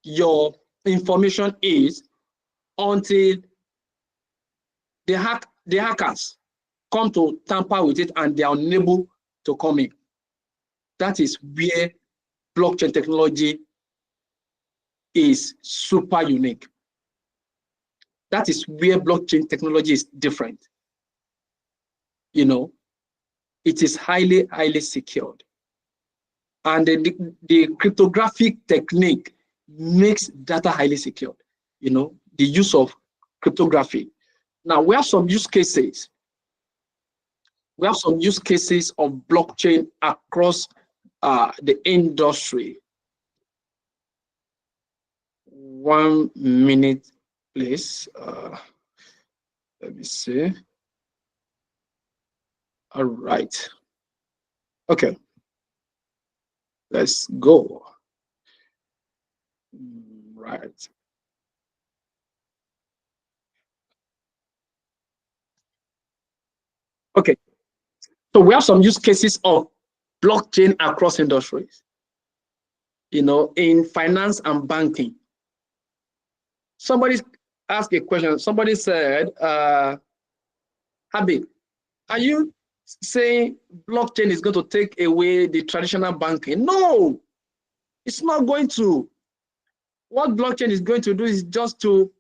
your information is until the hackers come to tamper with it and they are unable to come in. That is where blockchain technology is super unique. That is where blockchain technology is different. You know, it is highly, highly secured. And the cryptographic technique makes data highly secured. You know, the use of cryptography. Now, we have some use cases. We have some use cases of blockchain across the industry. 1 minute, please. Let me see. All right. Okay. Let's go. Right. Okay. So we have some use cases of blockchain across industries. You know, in finance and banking. Somebody asked a question. Somebody said, Habib, are you saying blockchain is going to take away the traditional banking? No, it's not going to. What blockchain is going to do is just to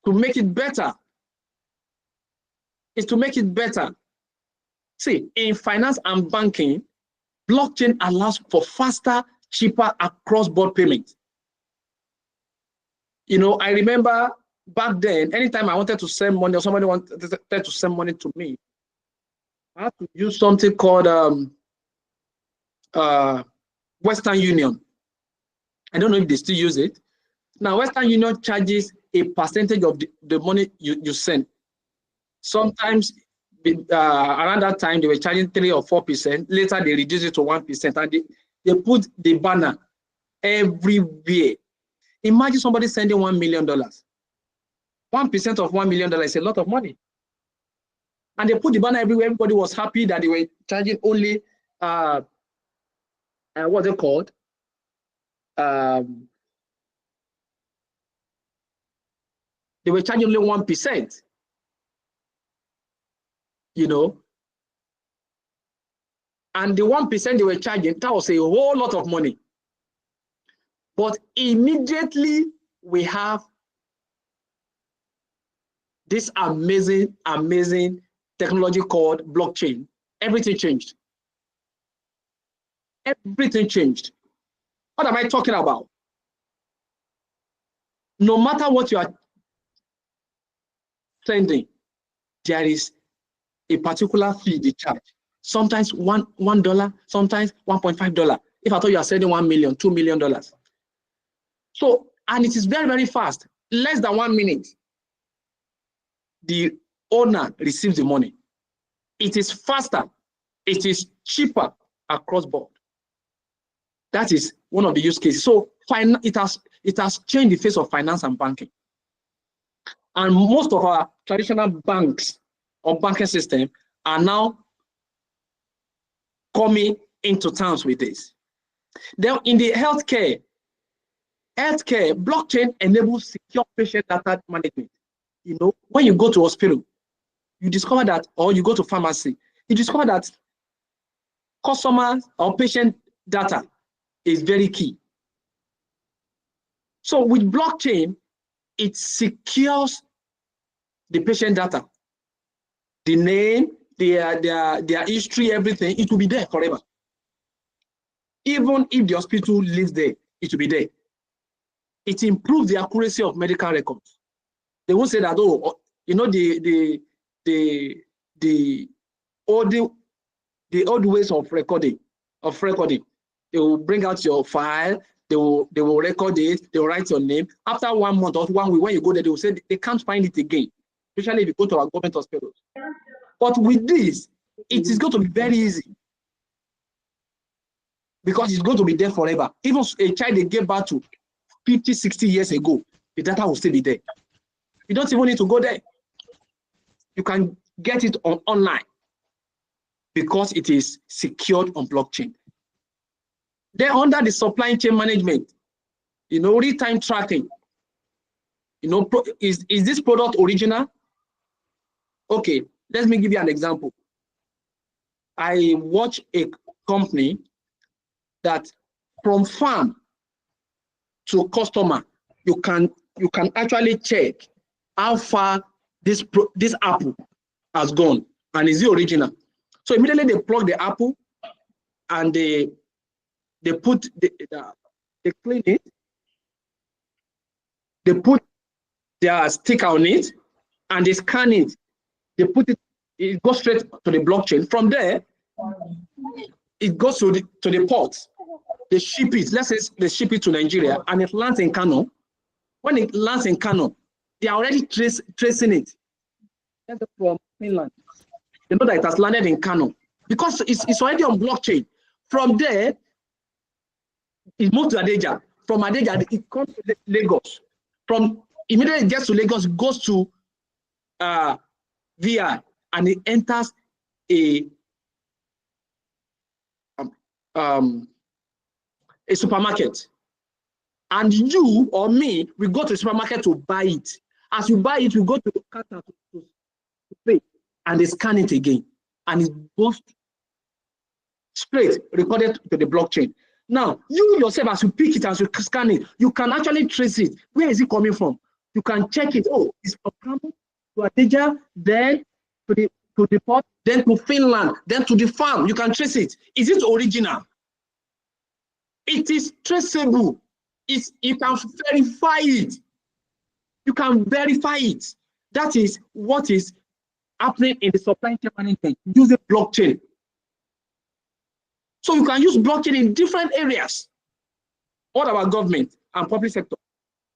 make it better. It's to make it better. See, in finance and banking, blockchain allows for faster, cheaper across-board payments. You know, I remember back then, anytime I wanted to send money or somebody wanted to send money to me, I had to use something called Western Union. I don't know if they still use it. Now, Western Union charges a percentage of the money you send. Sometimes around that time, they were charging 3 or 4%. Later, they reduced it to 1%. And they put the banner everywhere. Imagine somebody sending $1 million. 1% of $1 million is a lot of money. And they put the banner everywhere. Everybody was happy that they were charging only, what's it called? They were charging only 1%. You know, and the 1% they were charging, that was a whole lot of money. But immediately we have this amazing, amazing technology called blockchain. Everything changed. Everything changed. What am I talking about? No matter what you are sending, there is a particular fee they charge. Sometimes $1, sometimes $1.5. If I thought you are sending $1 million, $2 million. So, and it is very, very fast. Less than 1 minute, the owner receives the money. It is faster. It is cheaper across board. That is one of the use cases. So it has changed the face of finance and banking. And most of our traditional banks or banking system are now coming into terms with this. Then in the healthcare, blockchain enables secure patient data management. You know, when you go to hospital, you discover that, or you go to pharmacy, you discover that customer or patient data is very key. So with blockchain, it secures the patient data, the name, their history, everything. It will be there forever. Even if the hospital lives there, it will be there. It improves the accuracy of medical records. They won't say that, oh, you know, the old ways of recording. They will bring out your file, they will record it, they will write your name. After 1 month or 1 week, when you go there, they will say they can't find it again, especially if you go to our government hospitals. But with this, it is going to be very easy because it's going to be there forever. Even a child they gave birth to 50, 60 years ago, the data will still be there. You don't even need to go there. You can get it online because it is secured on blockchain. Then under the supply chain management, you know, real-time tracking. You know, is this product original? Okay, let me give you an example. I watch a company that from farm to customer, you can actually check how far this apple has gone and is it original. So immediately they plug the apple and they put they clean it, they put their sticker on it, and they scan it. They put it goes straight to the blockchain. From there, it goes to the port. They ship it. Let's say they ship it to Nigeria, and it lands in Kano. When it lands in Kano, they are already tracing it. That's from Finland. They know that it has landed in Kano because it's already on blockchain. From there, it moves to Adeja. From Adeja, it comes to Lagos. From immediately it gets to Lagos, it goes to VI, and it enters a supermarket. And you or me, we go to the supermarket to buy it. As you buy it, we go to the counter to pay, and they scan it again, and it goes straight recorded to the blockchain. Now, you yourself, as you pick it, as you scan it, you can actually trace it. Where is it coming from? You can check it. Oh, it's from Kano to Adeja, then to the port, then to Finland, then to the farm. You can trace it. Is it original? It is traceable. You can verify it. You can verify it. That is what is happening in the supply chain management using blockchain. So you can use blockchain in different areas. What about government and public sector?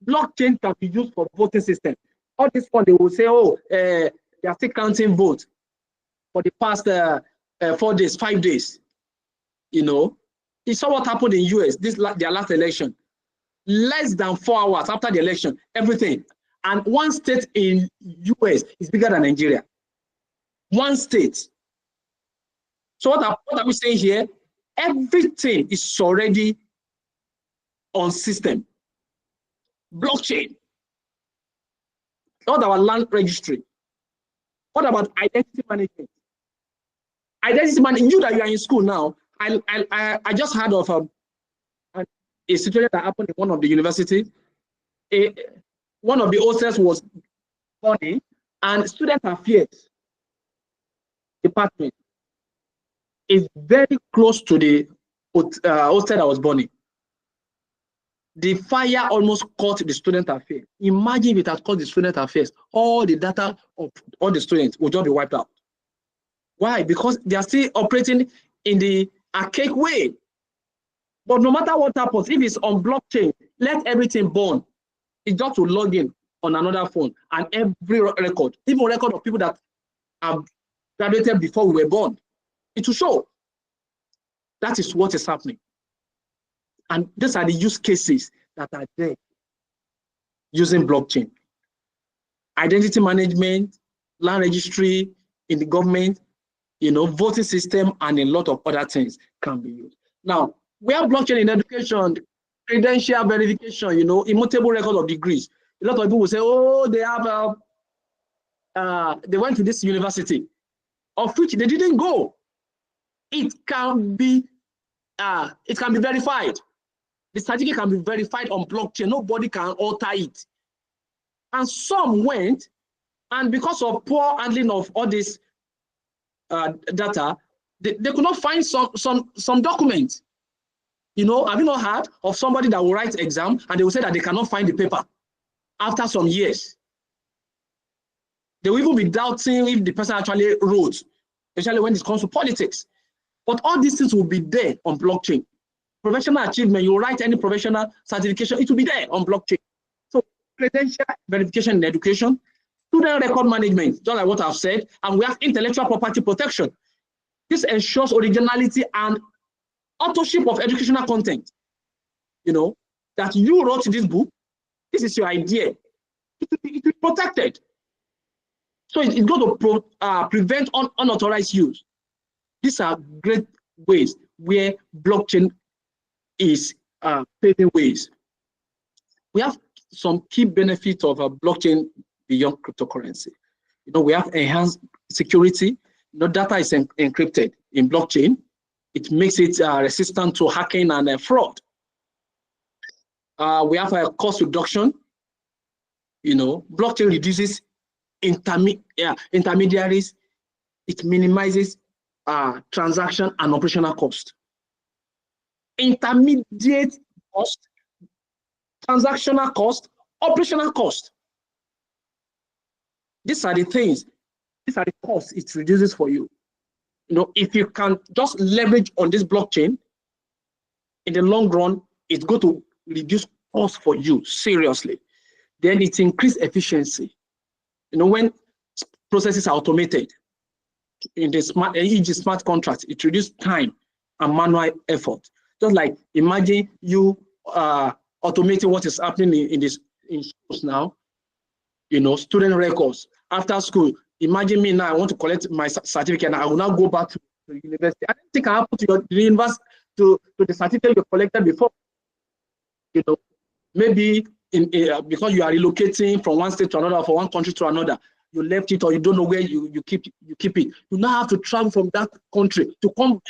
Blockchain can be used for voting system. All this one, they will say, oh, they are still counting votes for the past 4 days, 5 days. You know, you saw what happened in US, their last election. Less than 4 hours after the election, everything. And one state in US is bigger than Nigeria. One state. So what are we saying here? Everything is already on system. Blockchain. What about land registry? What about identity management? Identity management, you that you are in school now, I just heard of a situation that happened in one of the universities. One of the hostels was funny, and student affairs department is very close to the hostel that was burning. The fire almost caught the student affairs. Imagine if it had caught the student affairs, all the data of all the students would just be wiped out. Why? Because they are still operating in the archaic way. But no matter what happens, if it's on blockchain, let everything burn. It's just to log in on another phone, and every record, even record of people that have graduated before we were born, it will show. That is what is happening. And these are the use cases that are there using blockchain. Identity management, land registry in the government, you know, voting system, and a lot of other things can be used. Now, we have blockchain in education, credential verification, you know, immutable record of degrees. A lot of people will say, oh, they have, they went to this university, of which they didn't go. It can be verified. The certificate can be verified on blockchain. Nobody can alter it. And some went, and because of poor handling of all this data, they could not find some documents. You know, have you not heard of somebody that will write exam and they will say that they cannot find the paper after some years? They will even be doubting if the person actually wrote, especially when it comes to politics. But all these things will be there on blockchain. Professional achievement, you write any professional certification, it will be there on blockchain. So credential verification in education, student record management, just like what I've said, and we have intellectual property protection. This ensures originality and authorship of educational content. You know, that you wrote this book, this is your idea. It will be protected. So it's going to prevent unauthorized use. These are great ways where blockchain is paving ways. We have some key benefits of a blockchain beyond cryptocurrency. We have enhanced security. Data is encrypted in blockchain. It makes it resistant to hacking and fraud. We have a cost reduction. Blockchain reduces intermediaries. It minimizes transaction and operational cost. Intermediate cost, transactional cost, operational cost. These are the things, these are the costs it reduces for you. If you can just leverage on this blockchain, in the long run, it's going to reduce cost for you seriously. Then it increases efficiency. When processes are automated in the smart contracts, it reduces time and manual effort. Just like imagine you automating what is happening in schools now. Student records after school. Imagine me now, I want to collect my certificate and I will now go back to the university. I don't think I have to the university to the certificate you collected before. Maybe because you are relocating from one state to another, from one country to another, you left it or you don't know where you keep it. You now have to travel from that country to come.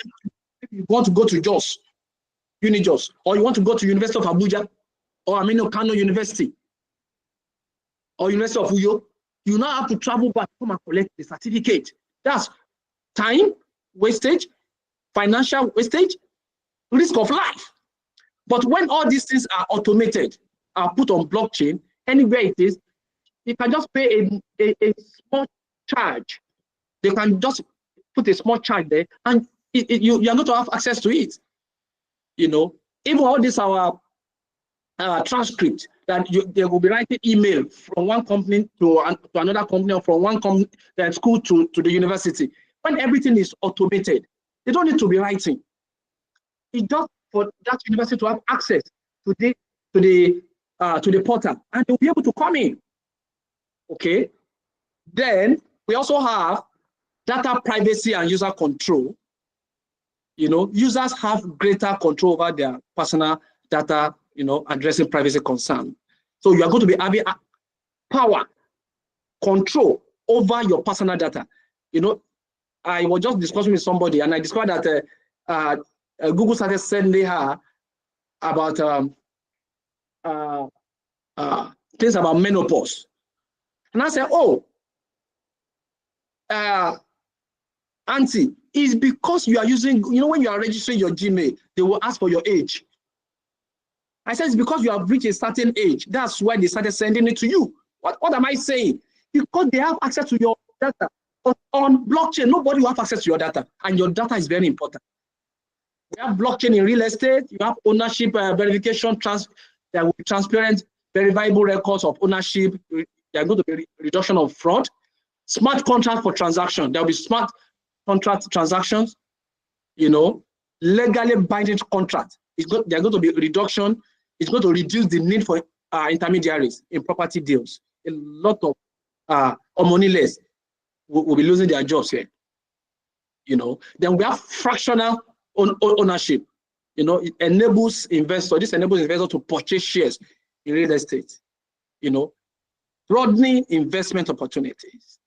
If you want to go to Jos, Unijos, or you want to go to University of Abuja, or Kano University, or University of Uyo, you now have to travel back to come and collect the certificate. That's time wastage, financial wastage, risk of life. But when all these things are automated, are put on blockchain, anywhere it is, you can just pay a small charge. They can just put a small charge there, and you are not to have access to it. Even all this our transcript that they will be writing email from one company to another company, or from one school to the university. When everything is automated, they don't need to be writing. It's just for that university to have access to the portal, and they'll be able to come in. Okay. Then we also have data privacy and user control. Users have greater control over their personal data, addressing privacy concerns. So you are going to be having power, control over your personal data. I was just discussing with somebody, and I discovered that Google started sending her about things about menopause. And I said, oh, auntie, it's because you are using, when you are registering your Gmail, they will ask for your age. I said, it's because you have reached a certain age. That's why they started sending it to you. What am I saying? Because they have access to your data. But on blockchain, nobody will have access to your data, and your data is very important. We have blockchain in real estate. You have ownership verification, there will be transparent, verifiable records of ownership. There are going to be reduction of fraud. Smart contract for transaction. There will be smart contract transactions. Legally binding contract. There are going to be reduction. It's going to reduce the need for intermediaries in property deals. A lot of moneyless will be losing their jobs here. Then we have fractional ownership. It enables investors. This enables investors to purchase shares in real estate. Broadening investment opportunities.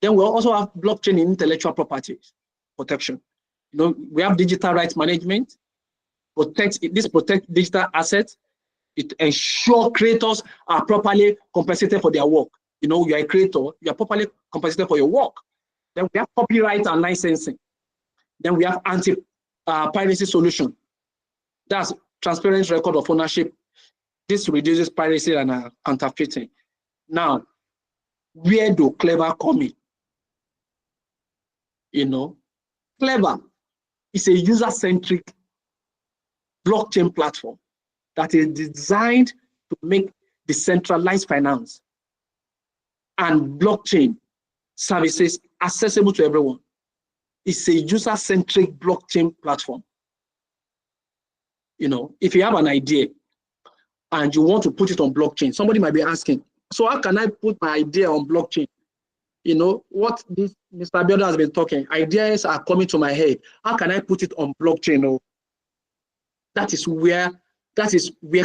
Then we also have blockchain in intellectual property protection. We have digital rights management. Protects digital assets. It ensures creators are properly compensated for their work. You are a creator, you are properly compensated for your work. Then we have copyright and licensing. Then we have anti-piracy solution. That's transparent record of ownership. This reduces piracy and counterfeiting. Now, where do Clever come in? Clever is a user-centric blockchain platform that is designed to make decentralized finance and blockchain services accessible to everyone. It's a user-centric blockchain platform. If you have an idea and you want to put it on blockchain, somebody might be asking, so how can I put my idea on blockchain? What this Mr. Abiodun has been talking, ideas are coming to my head. How can I put it on blockchain? That is where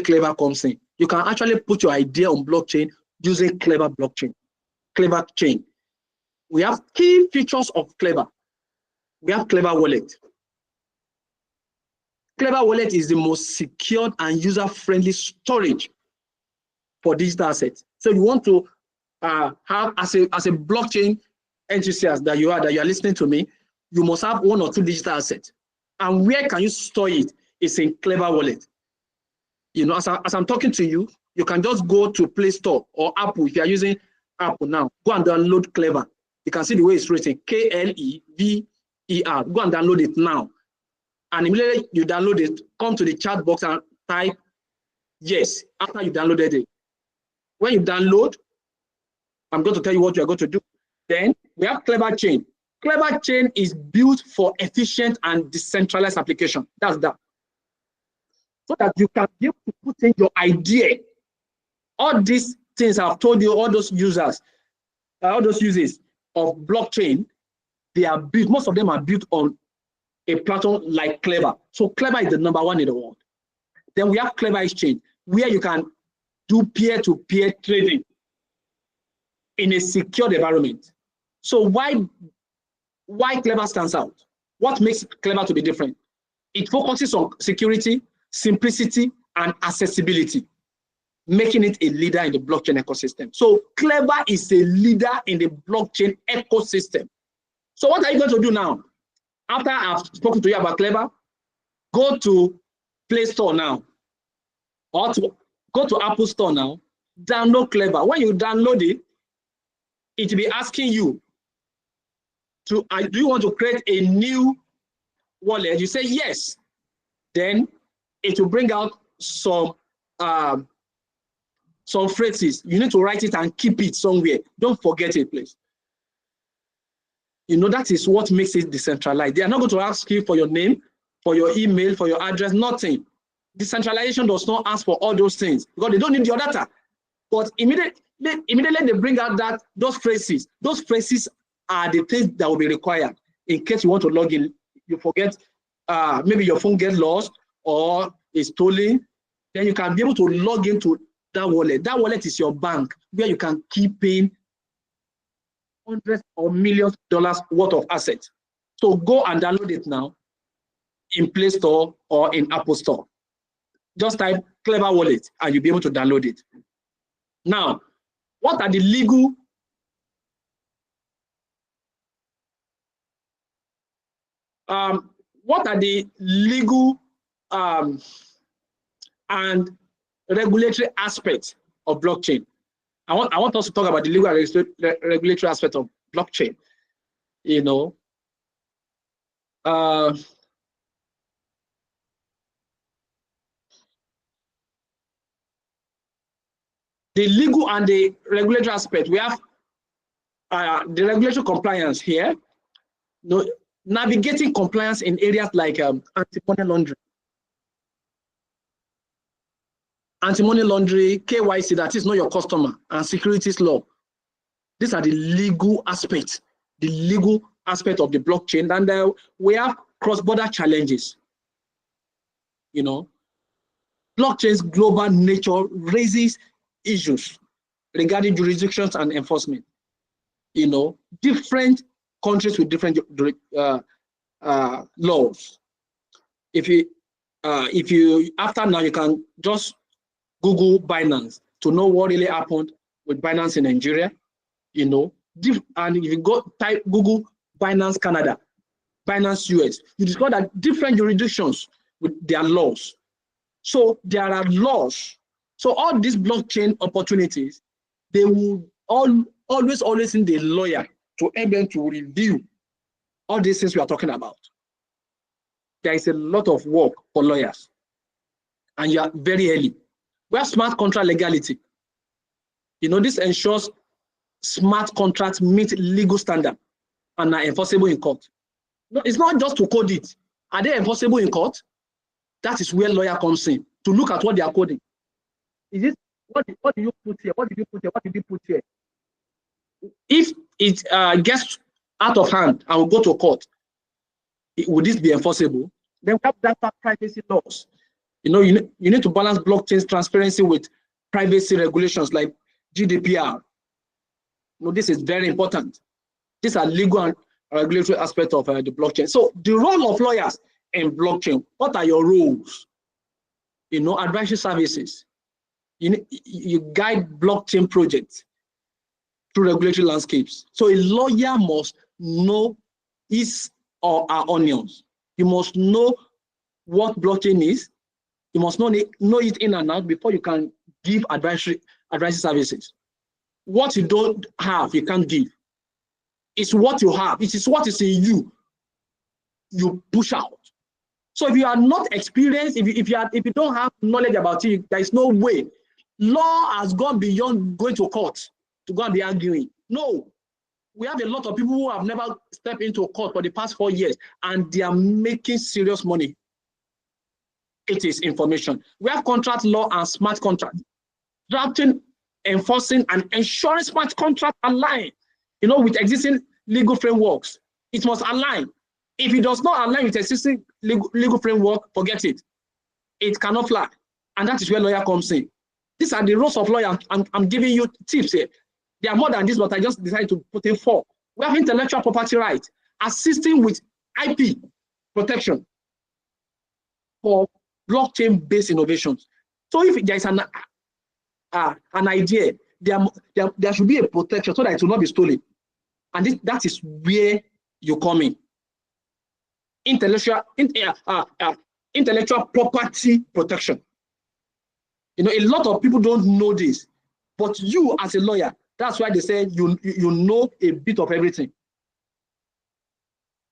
Clever comes in. You can actually put your idea on blockchain using Clever blockchain, Clever chain. We have key features of Clever. We have Clever Wallet. Clever Wallet is the most secured and user-friendly storage for digital assets. So you want to have, as a blockchain enthusiast that you are listening to me, you must have 1 or 2 digital assets. And where can you store it? It's in Clever Wallet. You know, as I'm talking to you, you can just go to Play Store or Apple. If you are using Apple now, go and download Clever. You can see the way it's written, K-L-E-V-E-R. Go and download it now. And immediately you download it, come to the chat box and type yes after you downloaded it. When you download, I'm going to tell you what you're going to do. Then we have Clever Chain. Clever Chain is built for efficient and decentralized application. That's that. So that you can be able to put in your idea. All these things I've told you, all those users, all those uses of blockchain, they are built, most of them are built on a platform like Clever. So Clever is the #1 in the world. Then we have Clever Exchange, where you can do peer-to-peer trading in a secured environment. So why Clever stands out? What makes Clever to be different? It focuses on security, simplicity, and accessibility, making it a leader in the blockchain ecosystem. So Clever is a leader in the blockchain ecosystem. So what are you going to do now? After I've spoken to you about Clever, go to Play Store now, or go to Apple Store now, download Clever. When you download it, it will be asking you do you want to create a new wallet? You say yes. Then it will bring out some phrases. You need to write it and keep it somewhere. Don't forget it, please. You know, that is what makes it decentralized. They are not going to ask you for your name, for your email, for your address, nothing. Decentralization does not ask for all those things because they don't need your data. But immediately they bring out those phrases. Those phrases are the things that will be required in case you want to log in. You forget, maybe your phone gets lost or is stolen. Then you can be able to log into that wallet. That wallet is your bank where you can keep in hundreds or millions of dollars worth of assets. So go and download it now in Play Store or in Apple Store. Just type Clever Wallet and you'll be able to download it. Now, what are the legal and regulatory aspects of blockchain? I want us to talk about the legal and regulatory aspect of blockchain. You know, the legal and the regulatory aspect. We have the regulatory compliance here. You know, navigating compliance in areas like anti-money laundering. Anti-money laundering, KYC, that is know your customer, and securities law. These are the legal aspects, of the blockchain. And we have cross-border challenges. You know, blockchain's global nature raises issues regarding jurisdictions and enforcement. You know, different countries with different laws. If you after now, you can just Google Binance to know what really happened with Binance in Nigeria, you know. And if you go type Google Binance Canada, Binance US, you discover that different jurisdictions with their laws. So there are laws. So all these blockchain opportunities, they will always need a lawyer to help them to review all these things we are talking about. There is a lot of work for lawyers, and you are very early. We have smart contract legality. You know, this ensures smart contracts meet legal standards and are enforceable in court. No, it's not just to code it. Are they enforceable in court? That is where lawyer comes in, to look at what they are coding. Is it what do you put here? What did you put here? What did you put here? If it gets out of hand and will go to court, would this be enforceable? Then we have data privacy laws. You need to balance blockchain's transparency with privacy regulations like GDPR. This is very important. These are legal and regulatory aspects of the blockchain. So the role of lawyers in blockchain, what are your roles? Advisory services. You guide blockchain projects through regulatory landscapes. So a lawyer must know his or her onions. You must know what blockchain is. You must know it in and out before you can give advisory services. What you don't have, you can't give. It's what you have. It is what is in you. You push out. So if you are not experienced, if you don't have knowledge about it, there is no way. Law has gone beyond going to court to go and be arguing. No. We have a lot of people who have never stepped into a court for the past 4 years, and they are making serious money. It is information. We have contract law and smart contract. Drafting, enforcing, and ensuring smart contract align, with existing legal frameworks. It must align. If it does not align with existing legal framework, forget it. It cannot fly. And that is where lawyer comes in. These are the roles of lawyer. I'm giving you tips here. There are more than this, but I just decided to put in 4. We have intellectual property rights, assisting with IP protection for blockchain-based innovations. So if there is an idea, there should be a protection so that it will not be stolen. And that is where you come in. Intellectual property protection. A lot of people don't know this, but you as a lawyer, that's why they say you know a bit of everything.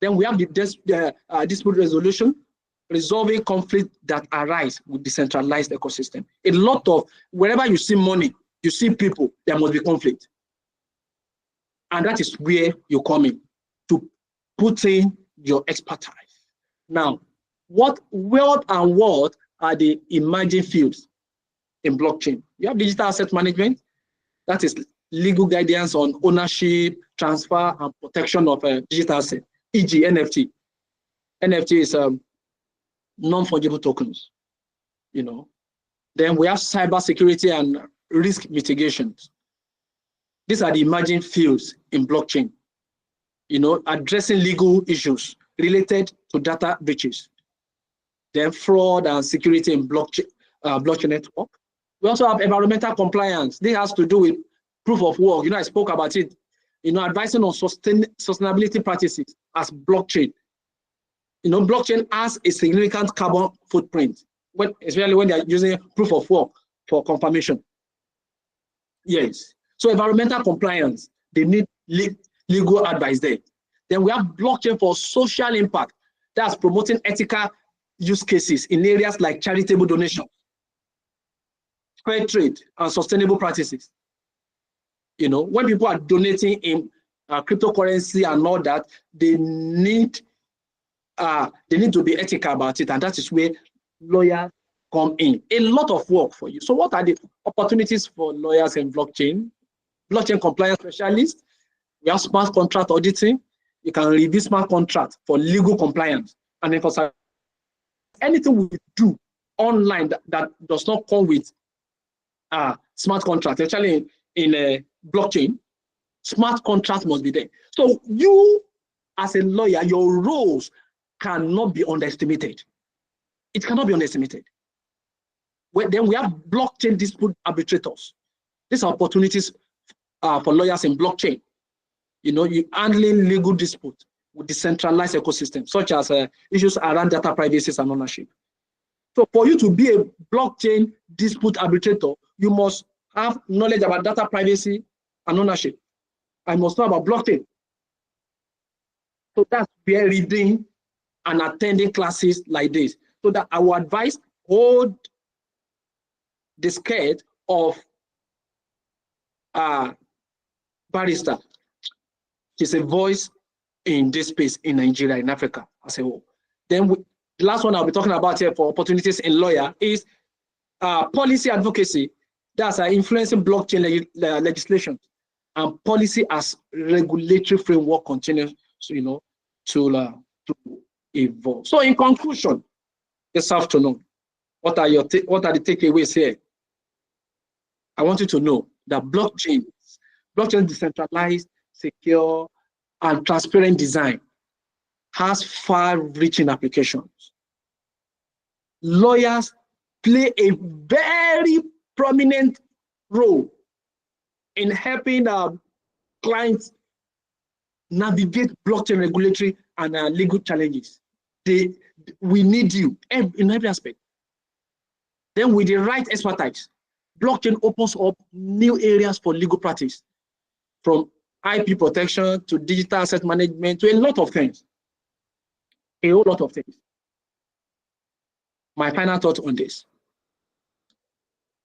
Then we have the dispute resolution, resolving conflict that arise with decentralized ecosystem. A lot of, wherever you see money, you see people, there must be conflict. And that is where you come in to put in your expertise. Now, what are the emerging fields in blockchain? You have digital asset management, that is legal guidance on ownership, transfer, and protection of digital assets, e.g. NFT. NFT is non-fungible tokens, Then we have cybersecurity and risk mitigations. These are the emerging fields in blockchain, addressing legal issues related to data breaches, then fraud and security in blockchain network. We also have environmental compliance. This has to do with proof of work. I spoke about it, advising on sustainability practices as blockchain. Blockchain has a significant carbon footprint, especially when they're using proof of work for confirmation. Yes. So environmental compliance, they need legal advice there. Then we have blockchain for social impact. That's promoting ethical use cases in areas like charitable donation, fair trade, and sustainable practices. When people are donating in cryptocurrency and all that, they need to be ethical about it, and that is where lawyers come in. A lot of work for you. So what are the opportunities for lawyers in blockchain? Blockchain compliance specialists. We have smart contract auditing. You can review smart contracts for legal compliance and emphasize anything we do online that does not come with smart contract. Actually, in a blockchain, smart contract must be there. So you, as a lawyer, your roles cannot be underestimated. It cannot be underestimated. Then we have blockchain dispute arbitrators. These are opportunities for lawyers in blockchain. You handling legal dispute with decentralized ecosystems, such as issues around data privacy and ownership. So for you to be a blockchain dispute arbitrator, you must have knowledge about data privacy and ownership. I must know about blockchain. So that's where reading and attending classes like this. So that I will advise, hold the skirt of barrister. She's a voice in this space in Nigeria, in Africa as a whole. Then the last one I'll be talking about here for opportunities in lawyer is policy advocacy. That's influencing blockchain legislation and policy as regulatory framework continues, to evolve. So in conclusion, this afternoon, What are the takeaways here? I want you to know that blockchain decentralized, secure, and transparent design has far-reaching applications. Lawyers play a very prominent role in helping clients navigate blockchain regulatory and legal challenges. We need you in every aspect. Then with the right expertise, blockchain opens up new areas for legal practice, from IP protection to digital asset management to a lot of things. A whole lot of things. My final thought on this.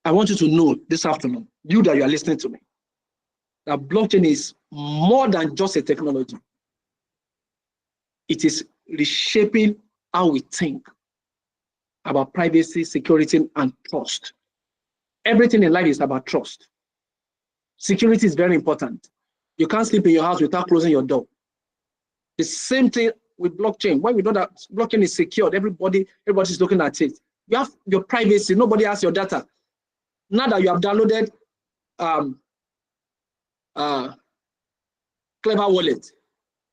I want you to know this afternoon, you that you are listening to me, that blockchain is more than just a technology. It is reshaping how we think about privacy, security, and trust. Everything in life is about trust. Security is very important. You can't sleep in your house without closing your door. The same thing with blockchain. When we know that blockchain is secured, everybody's looking at it. You have your privacy, nobody has your data. Now that you have downloaded Clever Wallet,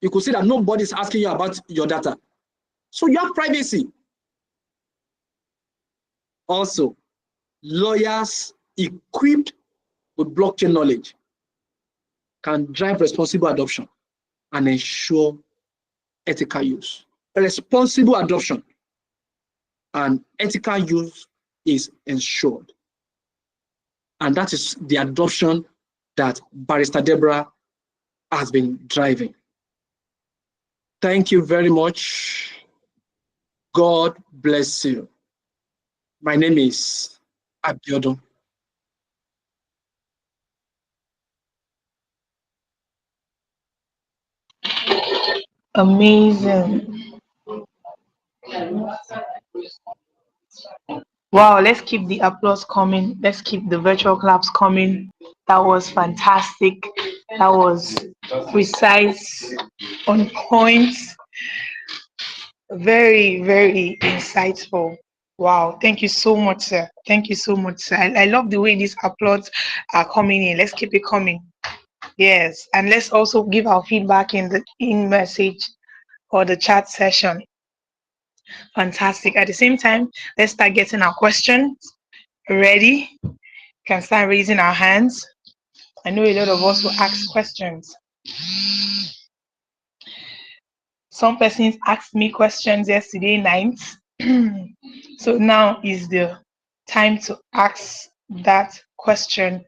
you could see that nobody's asking you about your data. So you have privacy. Also, lawyers equipped with blockchain knowledge can drive responsible adoption and ensure ethical use. Responsible adoption and ethical use is ensured. And that is the adoption that Barrister Deborah has been driving. Thank you very much. God bless you. My name is Abiodun. Amazing. Wow, let's keep the applause coming. Let's keep the virtual claps coming. That was fantastic. That was precise, on point, very, very insightful. Wow, thank you so much, sir. Thank you so much, sir. I love the way these applauds are coming in. Let's keep it coming. Yes, and let's also give our feedback in the message or the chat session. Fantastic. At the same time, let's start getting our questions ready. Can start raising our hands. I know a lot of us will ask questions. Some persons asked me questions yesterday night. So now is the time to ask that question.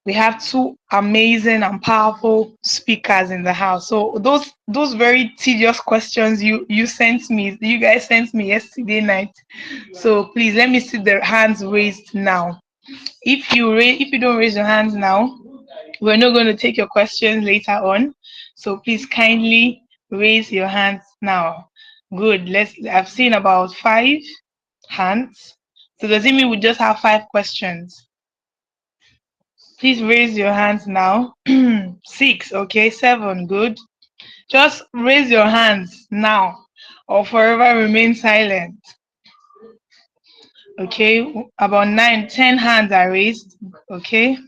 We have two amazing and powerful speakers in the house. So those very tedious questions you guys sent me yesterday night. So please let me see the hands raised now. If you don't raise your hands now, we're not going to take your questions later on. So please kindly raise your hands now. Good. I've seen about 5 hands. So does it mean we just have 5 questions? Please raise your hands now. 6, okay, 7, good. Just raise your hands now or forever remain silent. Okay, about 9, 10 hands are raised. Okay.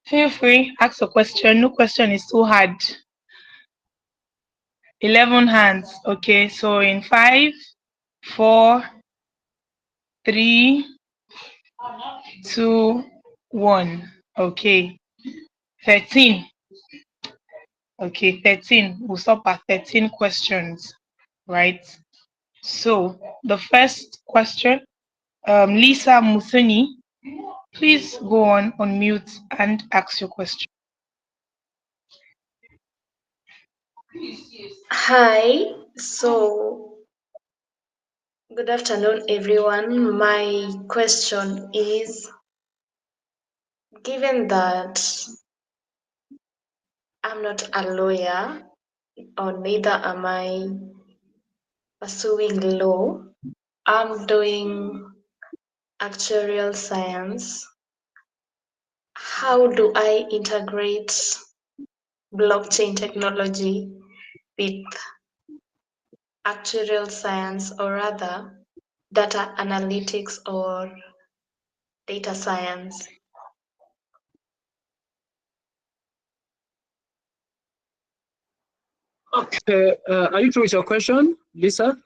Feel free, ask a question. No question is too hard. 11 hands. Okay, so in 5, 4, 3, 2, 1. Okay. 13. Okay, 13. We'll stop at 13 questions, right? So the first question, Lisa Muthuni, please go on mute and ask your question. Hi, so good afternoon, everyone. My question is, given that I'm not a lawyer, or neither am I pursuing law, I'm doing actuarial science. How do I integrate blockchain technology with actuarial science, or rather data analytics or data science? Okay, are you through with your question, Lisa?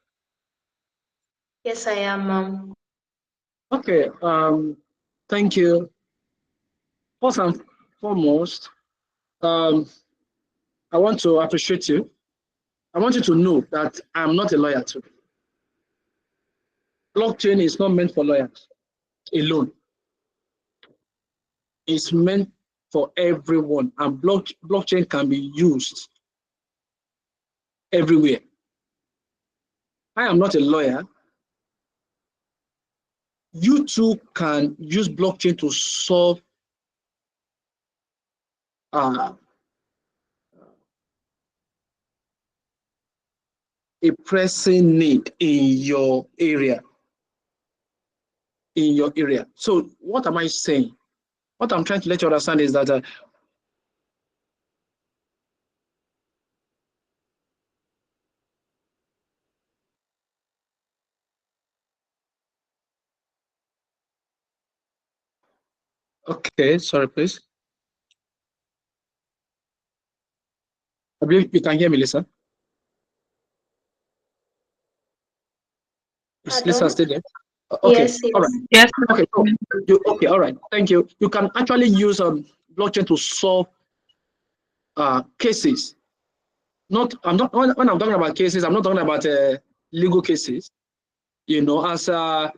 Yes, I am. Okay, thank you. First and foremost, I want to appreciate you. I want you to know that I'm not a lawyer too. Blockchain is not meant for lawyers alone. It's meant for everyone, and blockchain can be used everywhere. I am not a lawyer. You too can use blockchain to solve a pressing need in your area. So what am I saying? What I'm trying to let you understand is that okay, sorry, please. I believe you can hear me, Lisa. Is Lisa still there? Okay, Yes, all yes. right. Yes. Okay, okay, all right. Thank you. You can actually use blockchain to solve cases. I'm not when I'm talking about cases, I'm not talking about legal cases. You know, as actuarial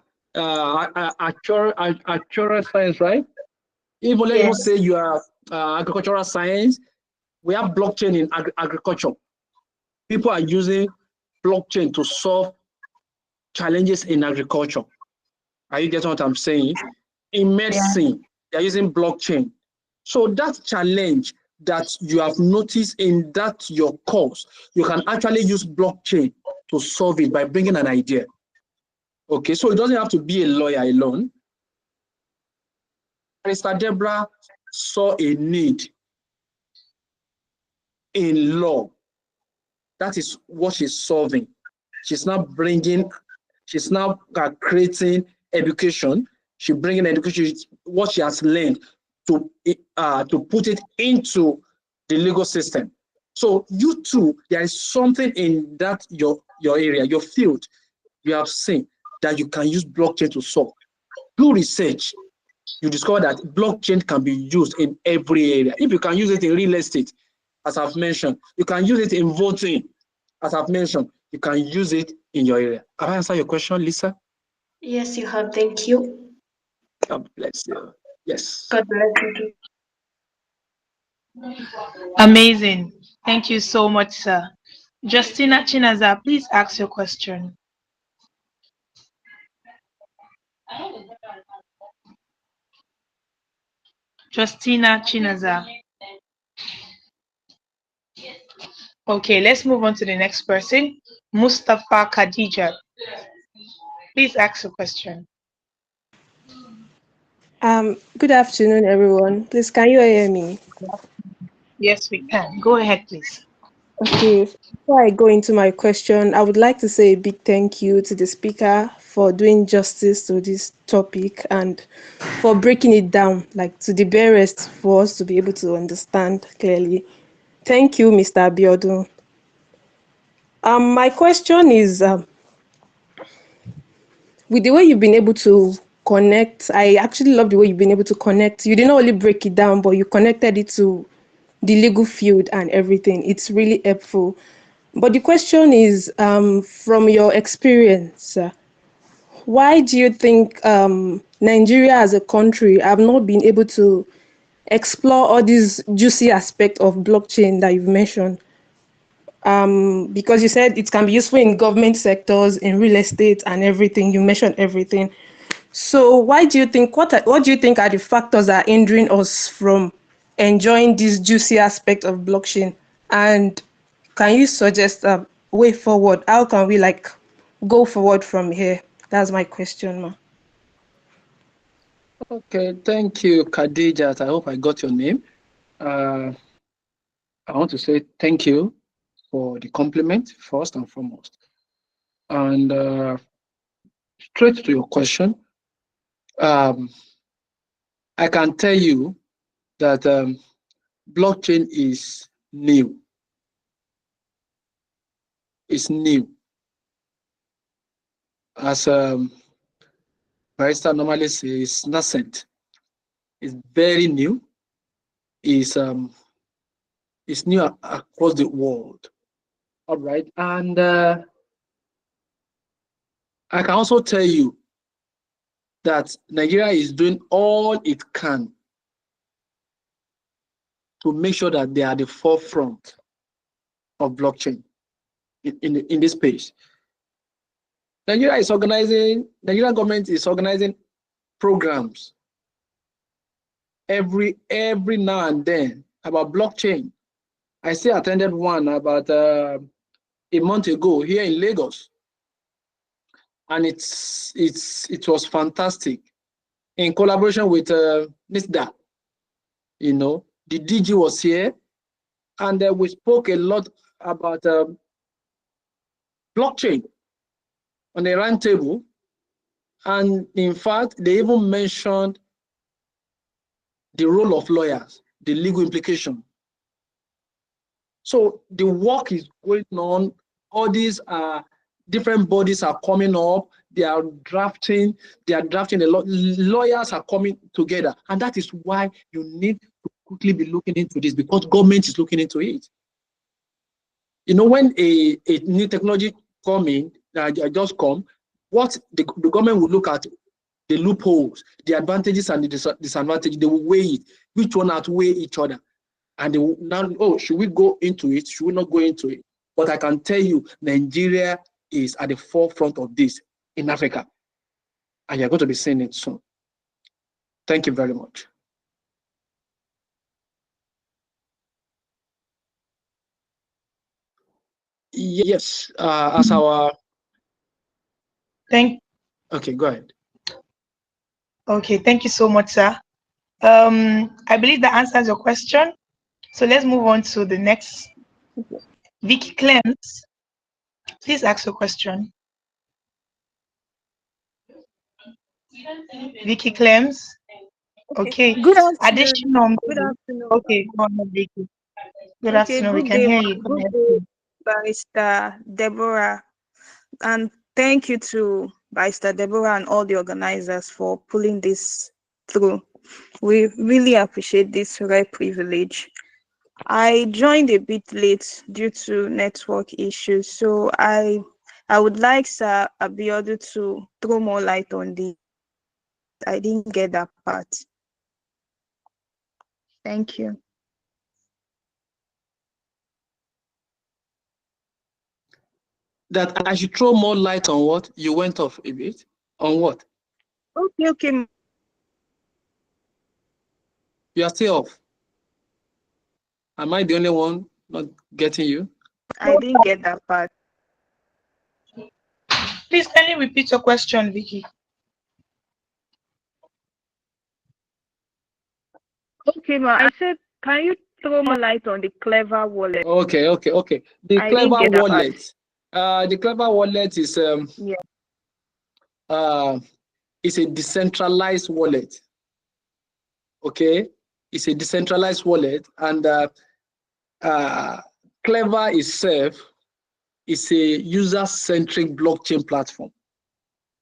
science, right? Even let you Yes. say you are agricultural science. We have blockchain in agriculture. People are using blockchain to solve challenges in agriculture. Are you getting what I'm saying? In medicine, they're using blockchain. So that challenge that you have noticed in that your course, you can actually use blockchain to solve it by bringing an idea. Okay, so it doesn't have to be a lawyer alone. Mr. Deborah saw a need in law. That is what she's solving. She's now creating education. She's bringing education, what she has learned, to put it into the legal system. So you too, there is something in that your area, your field, you have seen that you can use blockchain to solve. Do research. You discover that blockchain can be used in every area. If you can use it in real estate, as I've mentioned, you can use it in voting, as I've mentioned, you can use it in your area. Have I answered your question, Lisa? Yes, you have. Thank you. God bless you. Yes. God bless you too. Amazing. Thank you so much, sir. Justina Chinaza, please ask your question. Justina Chinaza. Okay, let's move on to the next person. Mustafa Khadija. Please ask your question. Good afternoon, everyone. Please, can you hear me? Yes, we can. Go ahead, please. Okay, before I go into my question, I would like to say a big thank you to the speaker for doing justice to this topic and for breaking it down, like to the barest for us to be able to understand clearly. Thank you, Mr. Abiodun. My question is, with the way you've been able to connect, I actually love the way you've been able to connect. You didn't only break it down, but you connected it to the legal field and everything. It's really helpful. But the question is, from your experience, why do you think Nigeria as a country have not been able to explore all these juicy aspects of blockchain that you've mentioned? Because you said it can be useful in government sectors, in real estate and everything. You mentioned everything. So why do you think, what do you think are the factors that are hindering us from enjoying this juicy aspect of blockchain? And can you suggest a way forward? How can we go forward from here? That's my question, ma. Okay, thank you, Khadija. I hope I got your name. I want to say thank you for the compliment, first and foremost. And straight to your question, I can tell you that blockchain is new. It's new. As barrister normally says, it's nascent. It's very new. It's new across the world. All right. And I can also tell you that Nigeria is doing all it can to make sure that they are the forefront of blockchain in this space. Nigerian government is organizing programs every now and then about blockchain. I still attended one about a month ago here in Lagos, and it was fantastic in collaboration with NISDA. You know, the DG was here, and we spoke a lot about blockchain on a round table, and in fact, they even mentioned the role of lawyers, the legal implication. So the work is going on. All these different bodies are coming up. They are drafting a lot. Lawyers are coming together, and that is why you need to quickly be looking into this, because government is looking into it. You know, when a new technology just come, what the government will look at the loopholes, the advantages and the disadvantages. They will weigh it, which one outweigh each other. And they will now, oh, should we go into it? Should we not go into it? But I can tell you, Nigeria is at the forefront of this in Africa. And you're going to be seeing it soon. Thank you very much. Yes, as our... Okay, go ahead. Okay, thank you so much, sir. I believe that answers your question. So let's move on to the next. Vicky Clems, please ask your question. Vicky Clems. Okay. Good afternoon. Additional. Good afternoon. Okay, go on, Vicky. Good afternoon. We can day, hear you. Good day, Barrister Deborah. And thank you to Barrister Deborah and all the organizers for pulling this through. We really appreciate this rare privilege. I joined a bit late due to network issues, so I would like Sir Abiodun to throw more light on this. I didn't get that part. Thank you. That I should throw more light on what? You went off a bit. On what? Okay. You are still off. Am I the only one not getting you? I didn't get that part. Please, can you repeat your question, Vicky? Okay, ma. I said, can you throw more light on the Clever wallet? Okay. The Clever wallet. The Clever wallet is it's a decentralized wallet. Okay, it's a decentralized wallet, and Clever itself is a user-centric blockchain platform,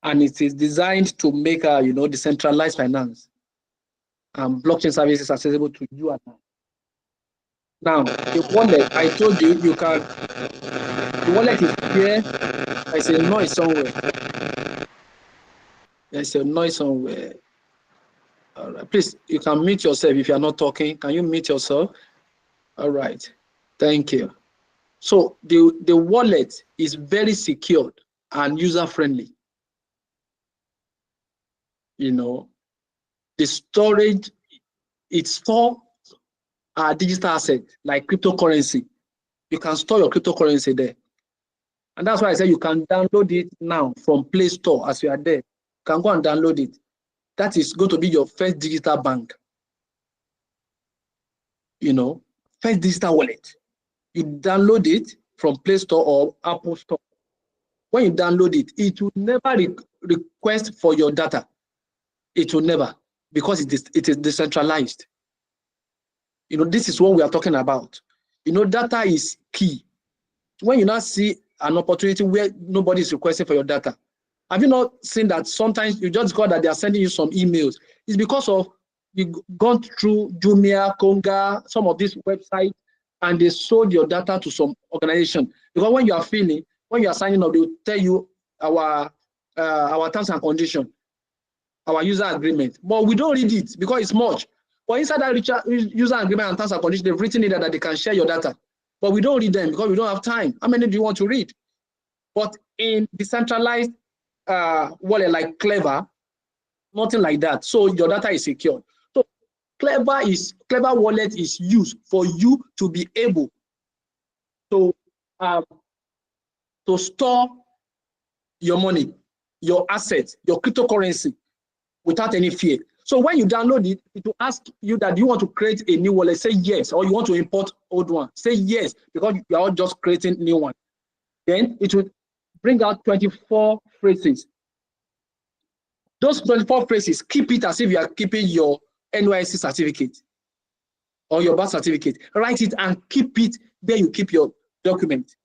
and it is designed to make decentralized finance and blockchain services accessible to you and I. Now, the wallet, I told you, the wallet is here. There's a noise somewhere. There's a noise somewhere. All right, please, you can mute yourself if you're not talking. Can you mute yourself? All right, thank you. So the wallet is very secured and user-friendly. You know, the storage, it stores digital asset like cryptocurrency. You can store your cryptocurrency there. And that's why I say you can download it now from Play Store as you are there. You can go and download it. That is going to be your first digital bank. You know, first digital wallet. You download it, from Play Store or Apple Store. When you download it, it will never request for your data. It will never, because it is decentralized. This is what we are talking about. Data is key. When you now see an opportunity where nobody is requesting for your data, have you not seen that sometimes you just got that they are sending you some emails? It's because of you've gone through Jumia, Konga, some of these websites, and they sold your data to some organization. Because when you are signing up, they will tell you our terms and conditions, our user agreement. But we don't read it because it's much. But inside that user agreement and terms and conditions, they've written it that they can share your data. But we don't read them because we don't have time. How many do you want to read? But in decentralized wallet like Clever, nothing like that. So your data is secured. So Clever wallet is used for you to be able to store your money, your assets, your cryptocurrency without any fear. So when you download it, it will ask you that you want to create a new wallet. Say yes, or you want to import old one. Say yes, because you are just creating new one. Then it will bring out 24 phrases. Those 24 phrases, keep it as if you are keeping your NYSC certificate or your birth certificate. Write it and keep it where you keep your document.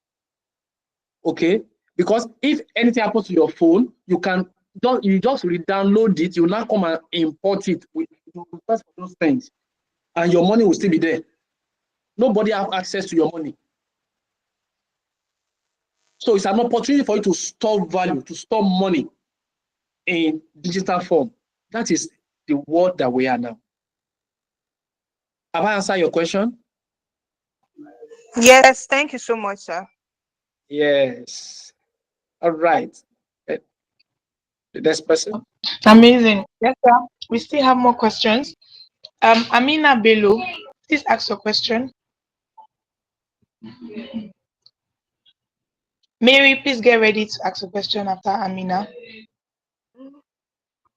Okay? Because if anything happens to your phone, you just re-download it, you now come and import it with those things, and your money will still be there. Nobody have access to your money. So it's an opportunity for you to store value, to store money in digital form. That is the world that we are now. Have I answered your question? Yes, thank you so much, sir. Yes. All right. The next person. Amazing. Yes, sir. We still have more questions. Amina Bello, please ask your question. Mary, please get ready to ask a question after Amina.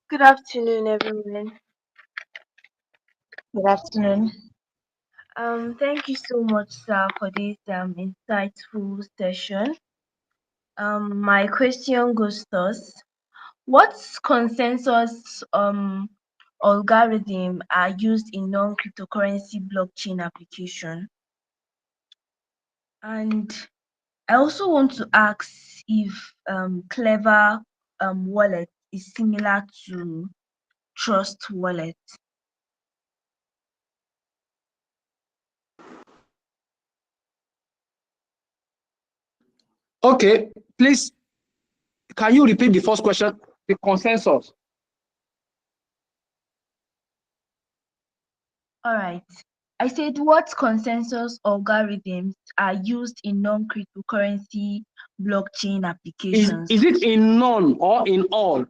Good afternoon, everyone. Good afternoon. Thank you so much, sir, for this insightful session. My question goes thus: what consensus algorithm are used in non-cryptocurrency blockchain application? And I also want to ask if Clever wallet is similar to Trust wallet. Okay, please, can you repeat the first question? The consensus. All right. I said, what consensus algorithms are used in non-cryptocurrency blockchain applications? Is it in none or in all?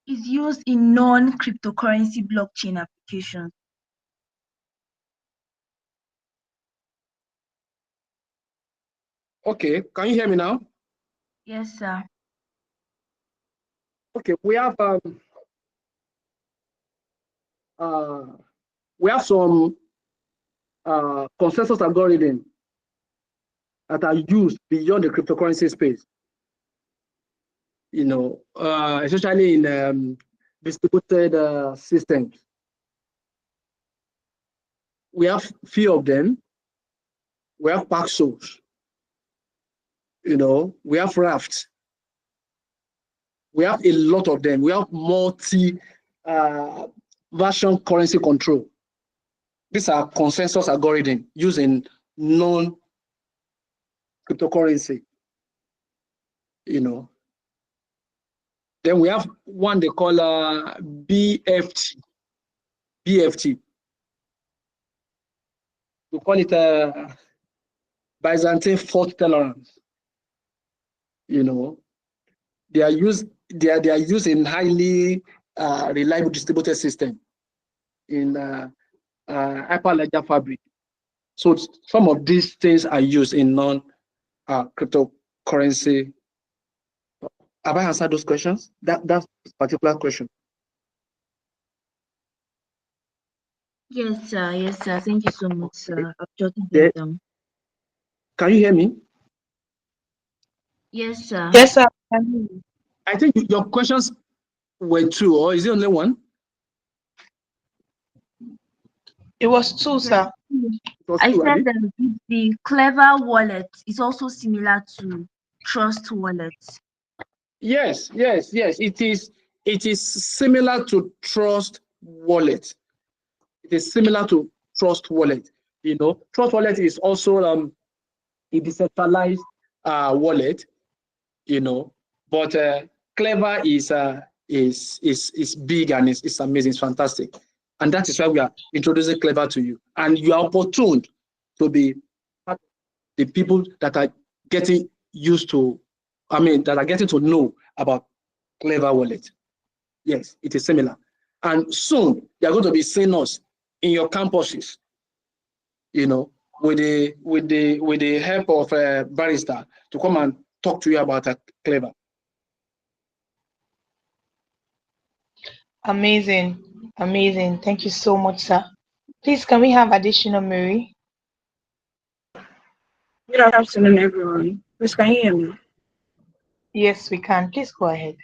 Is used in non-cryptocurrency blockchain applications. Okay, can you hear me now? Yes, sir. Okay, we have some consensus algorithm that are used beyond the cryptocurrency space. Especially in distributed systems. We have few of them. We have Paxos. We have Rafts. We have a lot of them. We have multi-version currency control. These are consensus algorithms using non-cryptocurrency. Then we have one they call BFT. BFT. We call it Byzantine fault tolerance. They are used in highly reliable distributed system in Hyperledger Fabric. So some of these things are used in non-cryptocurrency. Have I answered those questions? That's a particular question. Yes, sir. Yes, sir. Thank you so much, sir. I've jotted Yeah. them down. Can you hear me? Yes, sir. Yes, sir. I think your questions were two, or is it only one? It was two, sir. It was I two, said Abi? that the Clever wallet is also similar to Trust wallet. Yes. It is. It is similar to Trust Wallet. It is similar to Trust Wallet. Trust Wallet is also a decentralized wallet. But Clever is big and it's amazing. It's fantastic, and that is why we are introducing Clever to you. And you are opportuned to be part of the people that are getting used to. That are getting to know about Clever Wallet. Yes, it is similar. And soon you are going to be seeing us in your campuses, with the help of Barrister to come and talk to you about Clever. Amazing. Amazing. Thank you so much, sir. Please, can we have additional Mary? Good afternoon, everyone. Please, can you hear me? Yes, we can. Please go ahead.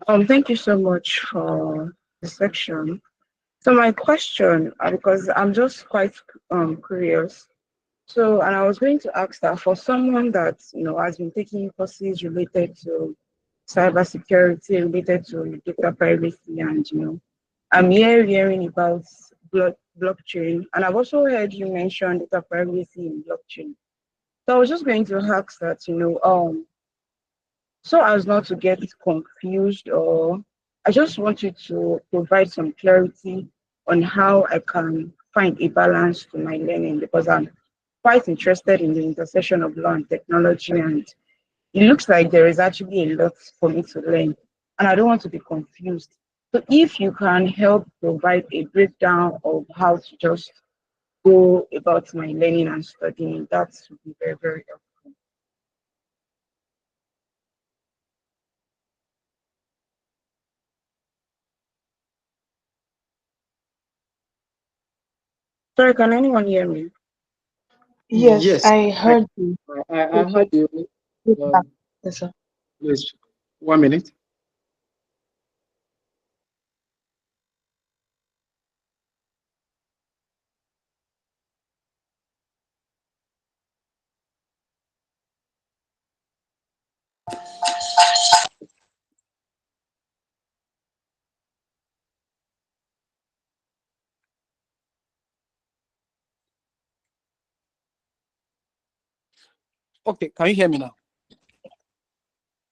Thank you so much for the section. So my question, because I'm just quite curious. So, and I was going to ask that for someone that has been taking courses related to cybersecurity, related to data privacy, and I'm hearing about blockchain, and I've also heard you mention data privacy in blockchain. So I was just going to ask that, so as not to get confused, or I just want you to provide some clarity on how I can find a balance to my learning, because I'm quite interested in the intersection of law and technology, and it looks like there is actually a lot for me to learn, and I don't want to be confused. So if you can help provide a breakdown of how to just go about my learning and studying, that would be very, very helpful. Sorry, can anyone hear me? Yes, I I heard you. I heard you. Yes, sir. Please, 1 minute. Okay, can you hear me now?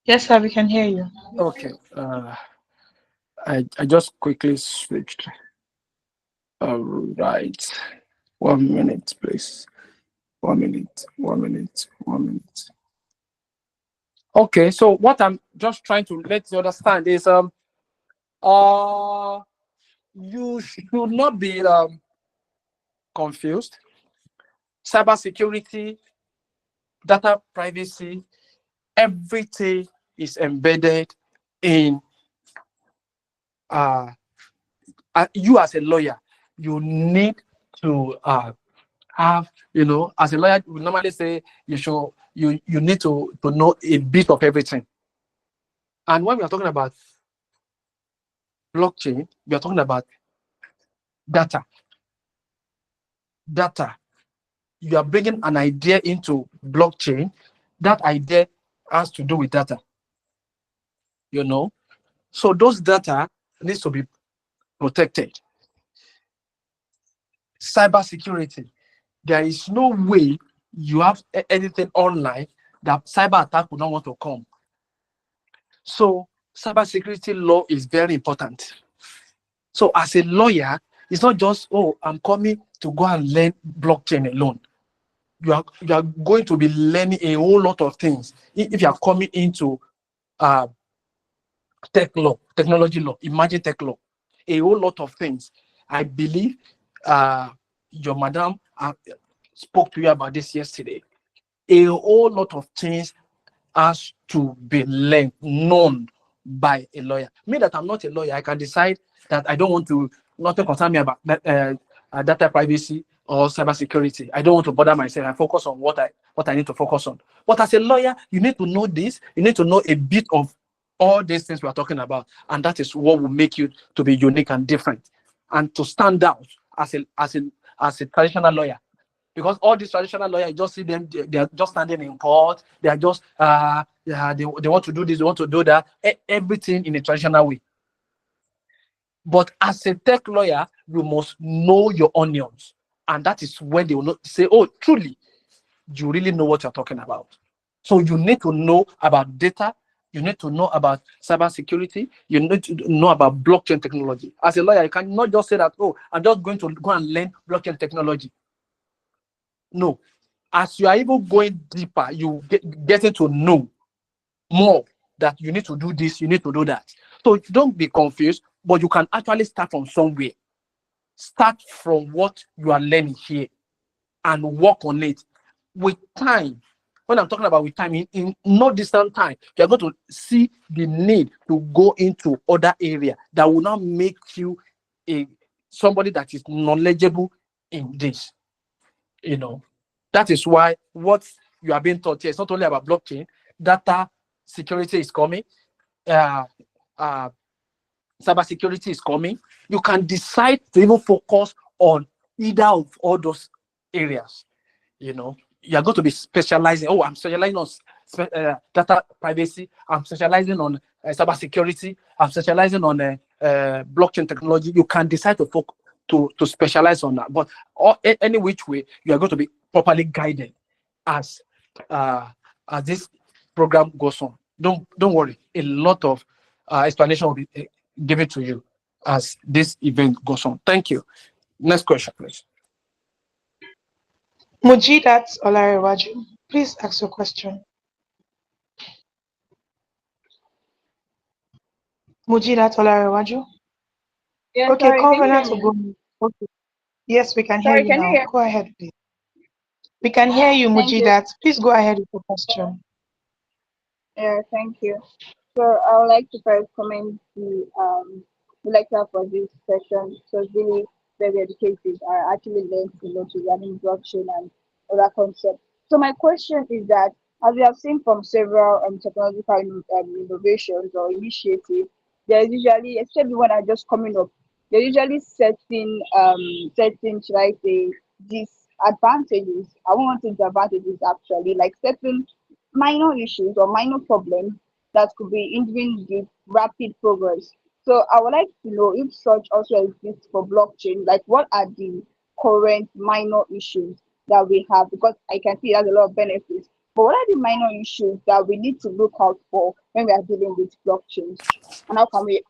Yes, sir, we can hear you. Okay. I just quickly switched. All right. 1 minute, please. 1 minute. 1 minute. 1 minute. Okay, so what I'm just trying to let you understand is you should not be confused. Cybersecurity, data privacy, everything is embedded in you as a lawyer. You need to have, as a lawyer, we normally say you need to know a bit of everything. And when we are talking about blockchain, we are talking about data. You are bringing an idea into blockchain. That idea has to do with data. So those data needs to be protected. Cybersecurity. There is no way you have anything online that cyber attack would not want to come. So cybersecurity law is very important. So as a lawyer, it's not just, I'm coming to go and learn blockchain alone. You are going to be learning a whole lot of things if you are coming into tech law, technology law, emerging tech law, a whole lot of things. I believe your madam spoke to you about this yesterday. A whole lot of things has to be learned, known by a lawyer. Me that I'm not a lawyer, I can decide that I don't want to, nothing concern me about that, data privacy or cybersecurity. I don't want to bother myself. I focus on what I need to focus on. But as a lawyer, you need to know this. You need to know a bit of all these things we are talking about, and that is what will make you to be unique and different, and to stand out as a traditional lawyer. Because all these traditional lawyers, you just see them, they are just standing in court. They are just they want to do this, they want to do that, everything in a traditional way. But as a tech lawyer, you must know your onions. And that is when they will not say, oh, truly, you really know what you're talking about. So you need to know about data. You need to know about cybersecurity. You need to know about blockchain technology. As a lawyer, you cannot just say that, oh, I'm just going to go and learn blockchain technology. No. As you are even going deeper, you getting to know more that you need to do this, you need to do that. So don't be confused, but you can actually start from somewhere. Start from what you are learning here and work on it with time. When I'm talking about with time, in no distant time, you're going to see the need to go into other areas that will not make you somebody that is knowledgeable in this. That is why what you are being taught here is not only about blockchain. Data security is coming. Cybersecurity is coming. You can decide to even focus on either of all those areas. You're going to be specializing. Oh, I'm specializing on data privacy. I'm specializing on cybersecurity. I'm specializing on blockchain technology. You can decide to focus to specialize on that. But any which way, you are going to be properly guided as this program goes on. Don't worry. A lot of explanation will be given to you as this event goes on. Thank you. Next question, please. Mujidat Olarewaju, please ask your question. Mujidat Olarewaju. Yeah, Okay, sorry, can you Covenant hear will me? go. Okay. Yes, we can hear Sorry, you can you now. hear? Go ahead, please. We can hear you, Thank you. Mujidat. Please go ahead with your question. Yeah, thank you. So I would like to first commend the lecturer for this session. So it's really very educative. I actually learned a lot regarding blockchain and other concepts. So my question is that, as we have seen from several technological innovations or initiatives, there is usually, especially when are just coming up, they're usually setting, should I say, disadvantages. I won't say disadvantages actually, like certain minor issues or minor problems that could be hindering the rapid progress. So I would like to know if such also exists for blockchain, like what are the current minor issues that we have? Because I can see it has a lot of benefits. But what are the minor issues that we need to look out for when we are dealing with blockchains? And how can we?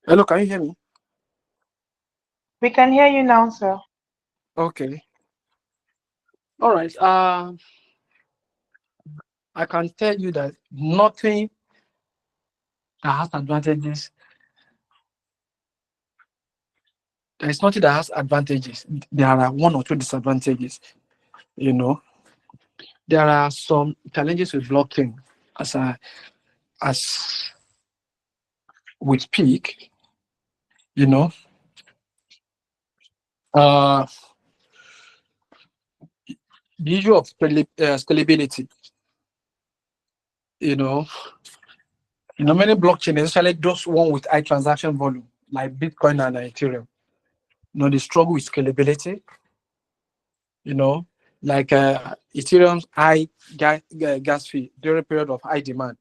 Hello, can you hear me? We can hear you now, sir. Okay. All right. I can tell you that nothing that has advantages. There is nothing that has advantages. There are one or two disadvantages. There are some challenges with blockchain as we speak. Uh, the issue of scalability. Many blockchains, especially those one with high transaction volume, like Bitcoin and Ethereum, they struggle with scalability. Like Ethereum's high gas fee during a period of high demand.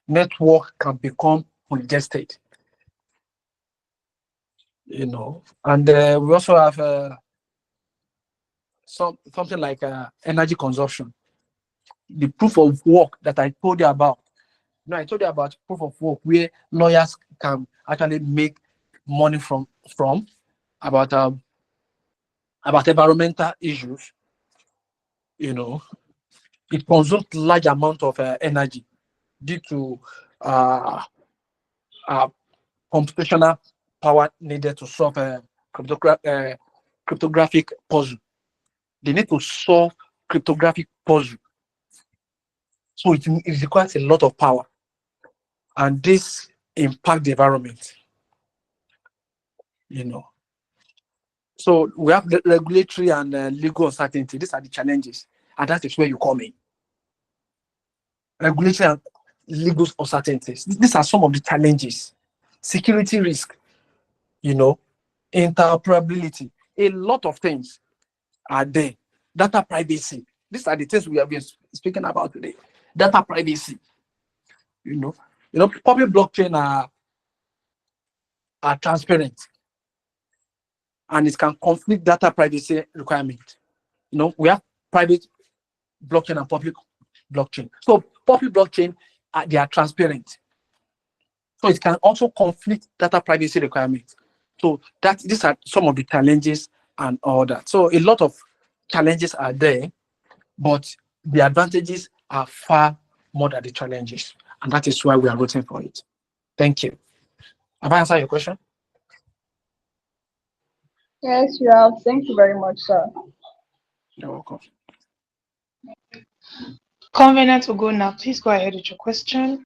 Network can become congested. And we also have something like energy consumption. The proof of work that I told you about. I told you about proof of work where lawyers can actually make money from about environmental issues. It consumes large amount of energy due to computational power needed to solve a cryptographic puzzle. They need to solve cryptographic puzzle. So it requires a lot of power, and this impact the environment. So we have the regulatory and legal uncertainty. These are the challenges, and that is where you come in. Regulatory and legal uncertainties. These are some of the challenges. Security risk, interoperability. A lot of things are there. Data privacy. These are the things we have been speaking about today. Data privacy. Public blockchain are transparent, and it can conflict data privacy requirement. We have private blockchain and public blockchain. So public blockchain, they are transparent. So it can also conflict data privacy requirements. So these are some of the challenges and all that. So a lot of challenges are there, but the advantages are far more than the challenges. And that is why we are rooting for it. Thank you. Have I answered your question? Yes, you have. Thank you very much, sir. You're welcome. Covenant will go now. Please go ahead with your question.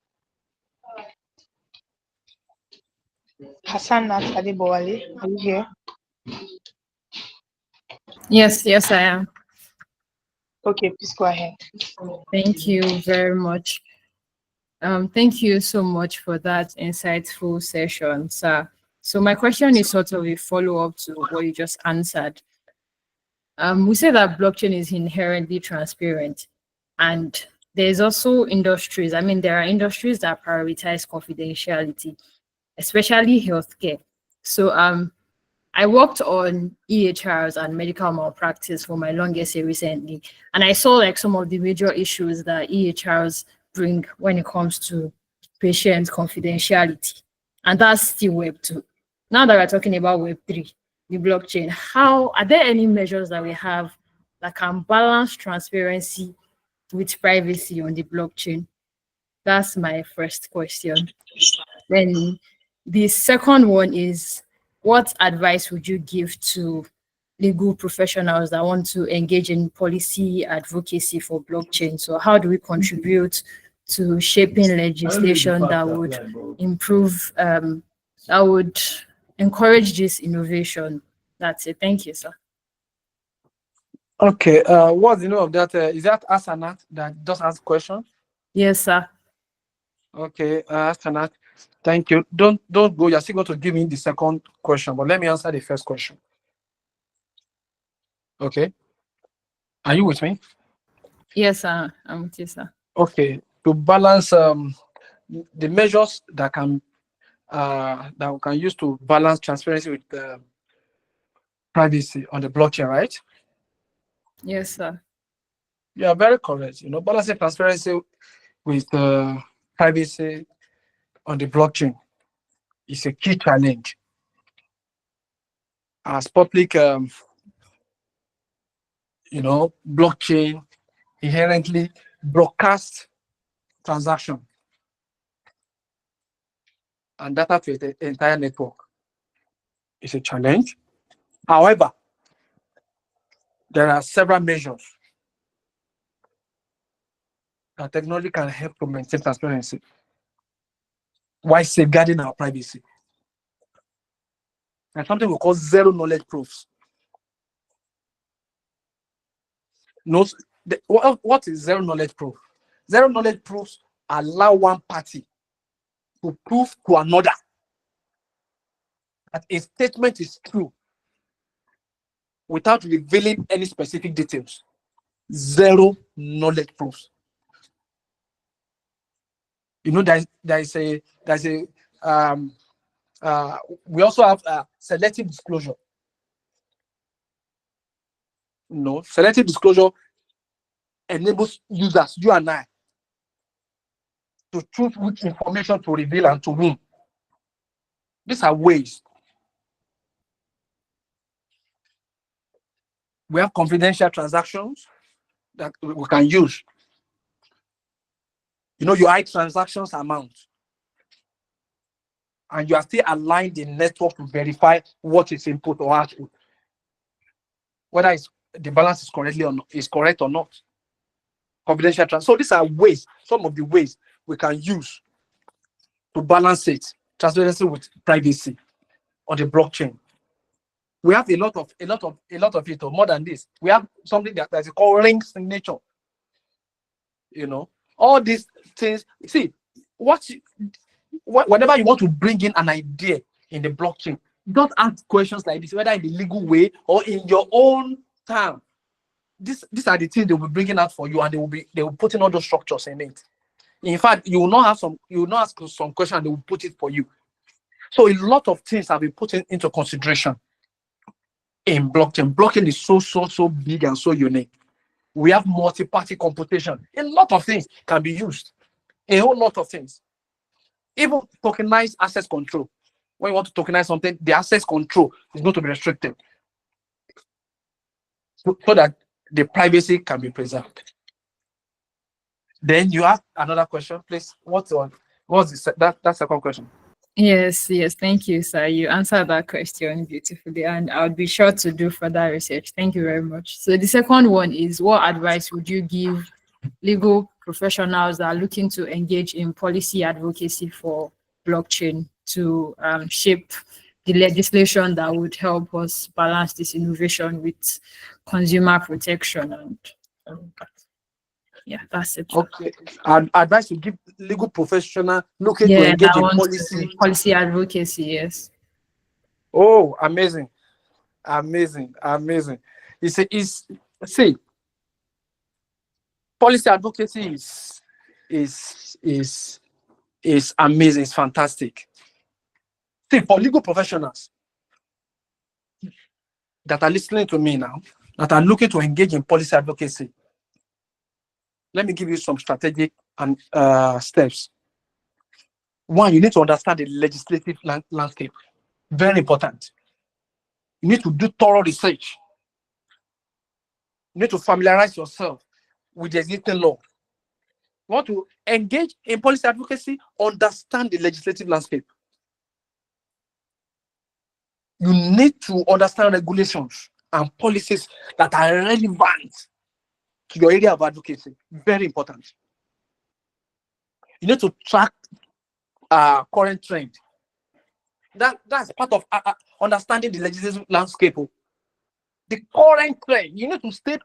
Hassan Nat Adebowale, are you here? Yes, I am. Okay, please go ahead. Thank you very much. Thank you so much for that insightful session, sir. So my question is sort of a follow-up to what you just answered. We say that blockchain is inherently transparent, and there's also industries. I mean, there are industries that prioritize confidentiality, especially healthcare. So I worked on EHRs and medical malpractice for my longest year recently, and I saw like some of the major issues that EHRs bring when it comes to patient confidentiality, and that's still Web 2. Now that we're talking about Web 3, the blockchain, are there any measures that we have that can balance transparency with privacy on the blockchain? That's my first question. Then the second one is, what advice would you give to legal professionals that want to engage in policy advocacy for blockchain? So how do we contribute to shaping legislation that would improve, that would encourage this innovation? That's it. Thank you, sir. Okay. What's the name of that? Is that Asanat that just asked question? Yes, sir. Okay, Asanat. Thank you. Don't go. You're still going to give me the second question, but let me answer the first question. Okay. Are you with me? Yes, sir. I'm with you, sir. Okay. To balance the measures that we can use to balance transparency with privacy on the blockchain, right? Yes, sir. You are very correct. Balancing transparency with privacy on the blockchain is a key challenge. As public, blockchain inherently broadcast transaction and data to the entire network. It's a challenge. However, there are several measures that technology can help to maintain transparency while safeguarding our privacy. And something we call zero knowledge proofs. What is zero knowledge proof? Zero knowledge proofs allow one party to prove to another that a statement is true without revealing any specific details. Zero knowledge proofs. We also have selective disclosure. Selective disclosure enables users, you and I, to choose which information to reveal and to whom. These are ways. We have confidential transactions that we can use. You hide transactions amount, and you are still aligned the network to verify what is input or output, whether the balance is correct or not. confidential transfer. So these are ways, some of the ways we can use to balance it, transparency with privacy on the blockchain. We have a lot of it, or more than this. We have something that is called ring signature. You know, all these things. See, whenever you want to bring in an idea in the blockchain, don't ask questions like this, whether in the legal way or in your own time. These are the things they will be bringing out for you, and they will put in all those structures in it. In fact, you will not ask some question, and they will put it for you. So a lot of things have been put into consideration in blockchain. Blockchain is so big and so unique. We have multi-party computation. A lot of things can be used. A whole lot of things. Even tokenized access control. When you want to tokenize something, the access control is going to be restricted so that the privacy can be preserved. Then you have another question, please. What's that second question? Yes, thank you, sir. You answered that question beautifully, and I would be sure to do further research. Thank you very much. So the second one is, what advice would you give legal professionals that are looking to engage in policy advocacy for blockchain to shape the legislation that would help us balance this innovation with consumer protection? And yeah, that's it. Okay. Advice to give legal professional looking to engage in policy advocacy. Yes. Oh, amazing. You see, policy advocacy is amazing. It's fantastic. See, for legal professionals that are listening to me now, that are looking to engage in policy advocacy, let me give you some strategic and steps. One, you need to understand the legislative landscape. Very important. You need to do thorough research. You need to familiarize yourself with the existing law. You want to engage in policy advocacy, understand the legislative landscape. You need to understand regulations and policies that are relevant to your area of advocacy. Very important. You need to track current trend. That's part of understanding the legislative landscape. The current trend, you need to stay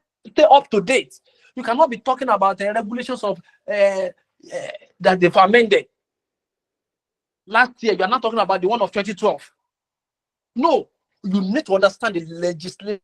up to date. You cannot be talking about the regulations of that they've amended last year. You're not talking about the one of 2012. No, you need to understand the legislation.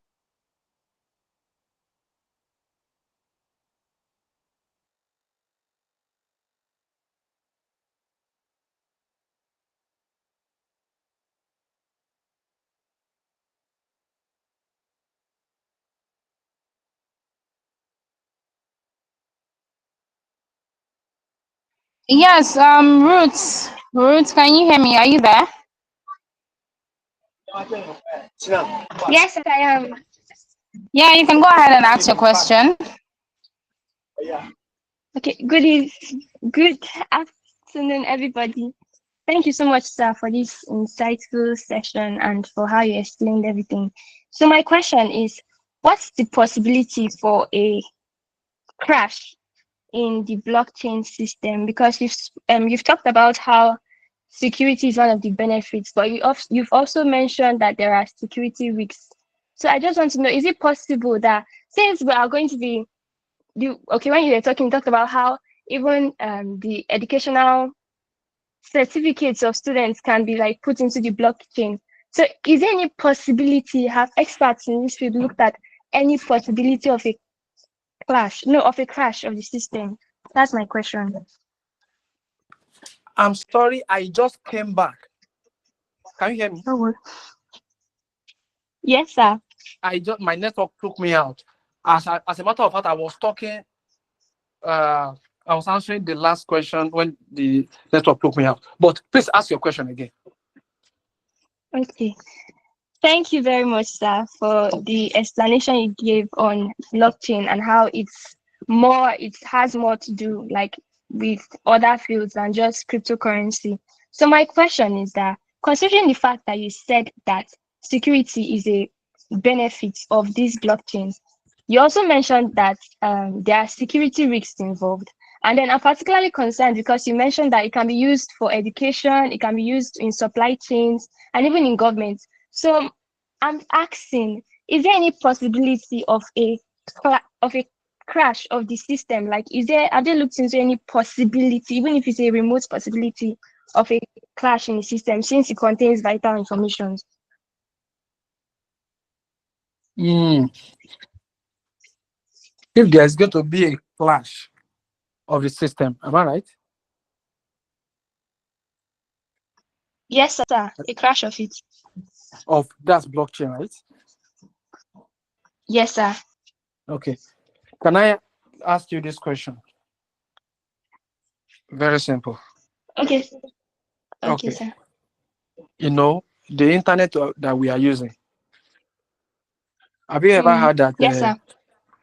Yes, Ruth, can you hear me? Are you there? Yes, I am. Yeah, you can go ahead and ask your question. Okay, good afternoon, everybody. Thank you so much, sir, for this insightful session and for how you explained everything. So my question is, what's the possibility for a crash in the blockchain system? Because you've talked about how security is one of the benefits, but you've also mentioned that there are security risks. So I just want to know, is it possible that since we are going to be when you were talking, you talked about how even the educational certificates of students can be like put into the blockchain. So is there any possibility, have experts in this field looked at any possibility of a crash of the system? That's my question. I'm sorry, I just came back. Can you hear me? Oh, yes, sir. My network took me out. As a matter of fact, I was talking. I was answering the last question when the network took me out. But please ask your question again. Okay. Thank you very much, sir, for the explanation you gave on blockchain and how it has more to do like with other fields than just cryptocurrency. So my question is that, considering the fact that you said that security is a benefit of these blockchains, You also mentioned that there are security risks involved. And then I'm particularly concerned because you mentioned that it can be used for education, it can be used in supply chains, and even in government. So I'm asking, is there any possibility of a crash of the system? Like, have they looked into any possibility, even if it's a remote possibility, of a crash in the system since it contains vital information? If there's going to be a clash of the system, am I right? Yes, sir. A crash of it. Of that's blockchain, right? Yes, sir. Okay. Can I ask you this question? Very simple. Okay. Okay, Okay. sir. You know, the internet that we are using. Have you ever heard that? Yes, sir.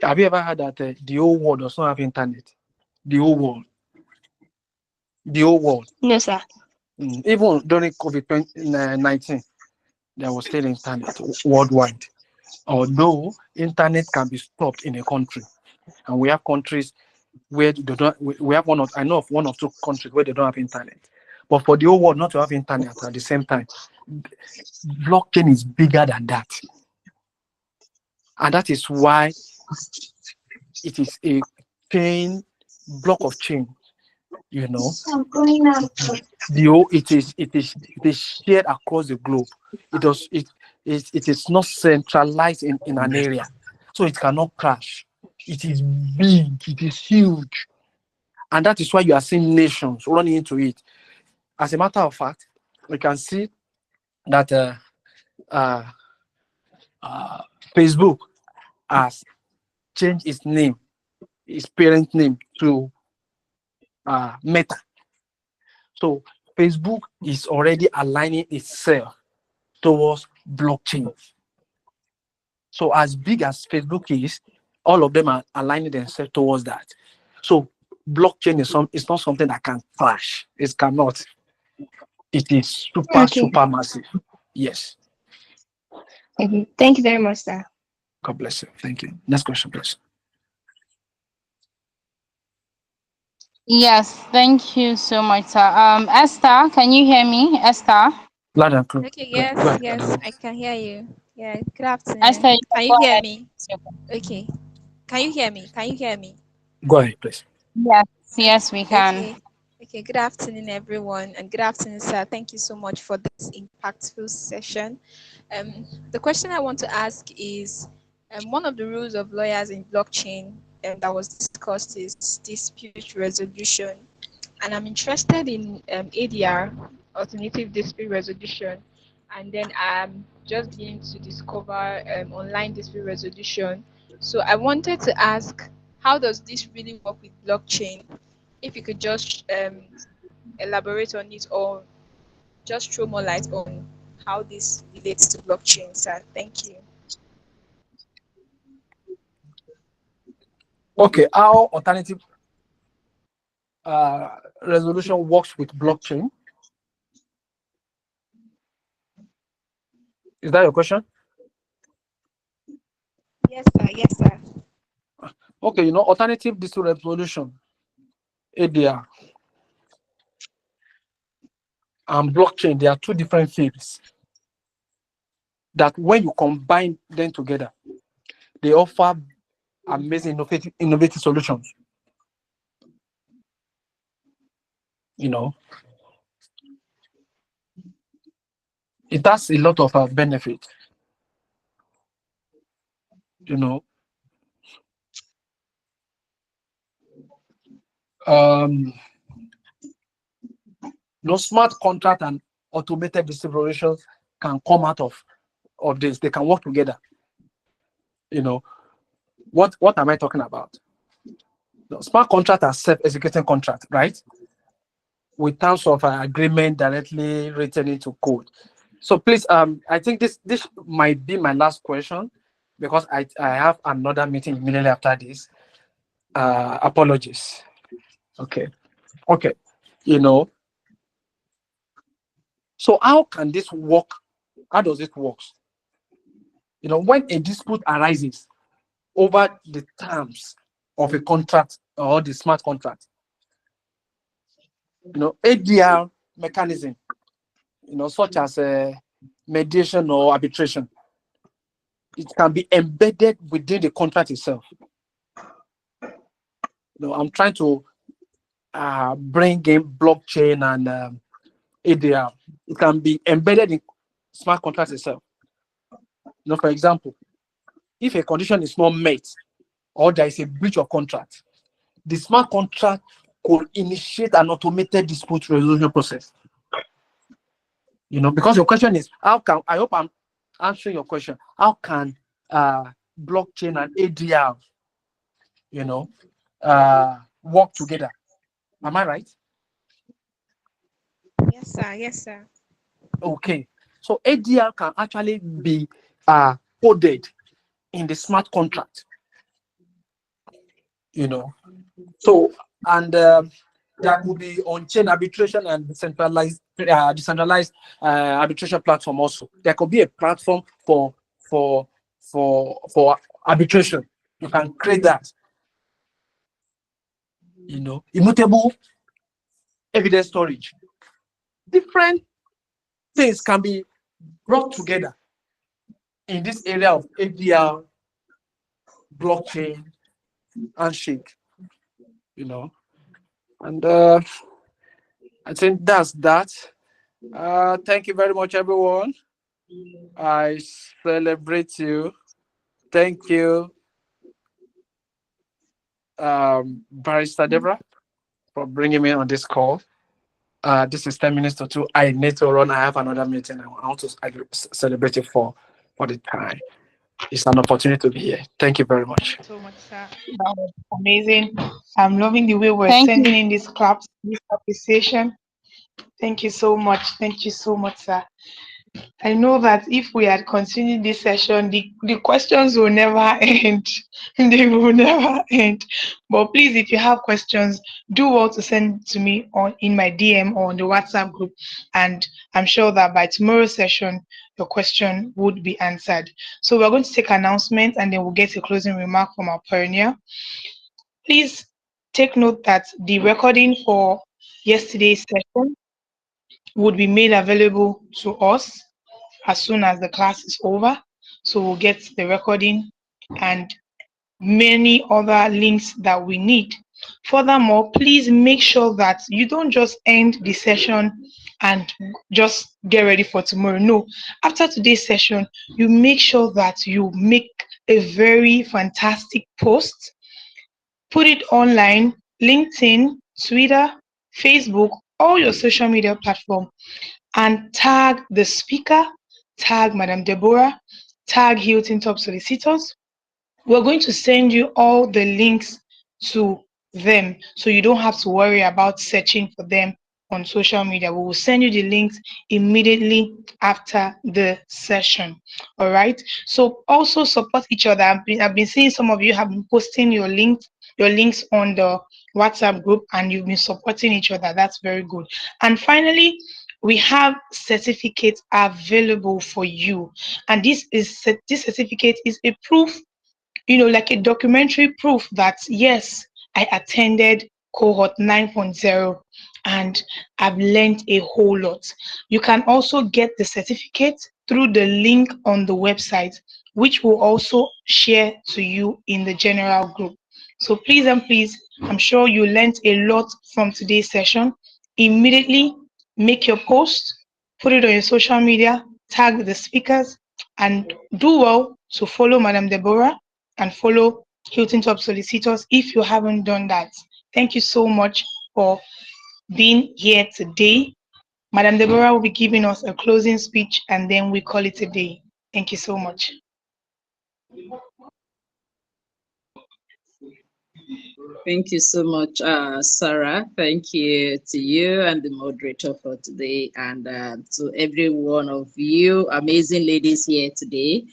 Have you ever heard that the whole world does not have internet? The whole world. The whole world. No, sir. Even during COVID-19, there was still internet worldwide. Although internet can be stopped in a country, and we have countries where they don't. We have I know of 1 or 2 countries where they don't have internet. But for the whole world not to have internet at the same time, blockchain is bigger than that, and that is why it is a block of chain. You know, it is shared across the globe. It is not centralized in an area, so it cannot crash. It is big, it is huge, and that is why you are seeing nations running into it. As a matter of fact, we can see that Facebook has changed its parent name to Meta. So Facebook is already aligning itself towards blockchain. So as big as Facebook is, all of them are aligning themselves towards that. So blockchain is not something that can crash. It cannot. It is super massive. Yes. Okay. Thank you very much, sir. God bless you. Thank you. Next question, please. Yes, thank you so much, sir. Esther, can you hear me? Esther? Loud and clear. Okay, yes, I can hear you. Yeah, good afternoon. Esther, Can you go hear ahead. me? Okay. Can you hear me? Can you hear me? Go ahead, please. Yes, we can. Okay. Okay, good afternoon, everyone, and good afternoon, sir. Thank you so much for this impactful session. The question I want to ask is, one of the rules of lawyers in blockchain that was discussed is dispute resolution, and I'm interested in ADR, alternative dispute resolution, and then I'm just beginning to discover online dispute resolution. So I wanted to ask, how does this really work with blockchain? If you could just elaborate on it, or just throw more light on how this relates to blockchain, sir. Thank you. Okay, how alternative resolution works with blockchain? Is that your question? Yes, sir. Yes, sir. Okay, alternative dispute resolution, ADR, and blockchain, they are 2 different fields that when you combine them together, they offer amazing innovative solutions. It has a lot of benefit. Smart contract and automated distributions can come out of this. They can work together. What am I talking about? Smart contract are self-executing contract, right? With terms of agreement directly written into code. So please, I think this might be my last question, because I have another meeting immediately after this. Apologies. Okay. So how can this work? How does it work? When a dispute arises, over the terms of a contract or the smart contract. ADR mechanism, such as mediation or arbitration, it can be embedded within the contract itself. I'm trying to bring in blockchain and ADR. It can be embedded in smart contracts itself. For example, if a condition is not met or there is a breach of contract, the smart contract could initiate an automated dispute resolution process. Because your question is, I hope I'm answering your question. How can blockchain and ADR, work together? Am I right? Yes, sir. Yes, sir. Okay. So ADR can actually be coded in the smart contract. So, and there could be on-chain arbitration and decentralized arbitration platform also. There could be a platform for arbitration. You can create that. Immutable evidence storage. Different things can be brought together in this area of ADR, blockchain, handshake. And I think that's that. Thank you very much, everyone. I celebrate you. Thank you, Barrister Deborah, for bringing me on this call. This is 10 minutes to 2. I need to run. I have another meeting. I want to celebrate you for the time. It's an opportunity to be here. Thank you very much. So much, sir. That was amazing. I'm loving the way we're Thank sending you. in these claps, this appreciation. Thank you so much. Thank you so much, sir. I know that if we had continued this session, the questions will never end. They will never end. But please, if you have questions, do well to send to me in my DM or on the WhatsApp group. And I'm sure that by tomorrow's session, your question would be answered. So we're going to take announcements and then we'll get a closing remark from our pioneer. Please take note that the recording for yesterday's session would be made available to us as soon as the class is over. So we'll get the recording and many other links that we need. Furthermore, please make sure that you don't just end the session and just get ready for tomorrow. No, after today's session, you make sure that you make a very fantastic post, put it online, LinkedIn, Twitter, Facebook, all your social media platform, and tag the speaker, tag Madam Deborah, tag Hilton Top Solicitors. We're going to send you all the links to them, so you don't have to worry about searching for them on social media. We will send you the links immediately after the session. All right. So also support each other. I've been seeing some of you have been posting your links on the WhatsApp group, and you've been supporting each other. That's very good. And finally, we have certificates available for you, and this certificate is a proof, like a documentary proof that yes, I attended cohort 9.0 and I've learned a whole lot. You can also get the certificate through the link on the website, which will also share to you in the general group. So please and please, I'm sure you learned a lot from today's session. Immediately make your post, put it on your social media, tag the speakers, and do well to follow Madam Deborah and follow Hilton Top Solicitors if you haven't done that. Thank you so much for being here today. Madam Deborah will be giving us a closing speech and then we call it a day. Thank you so much. Thank you so much, Sarah. Thank you to you and the moderator for today, and to every one of you amazing ladies here today.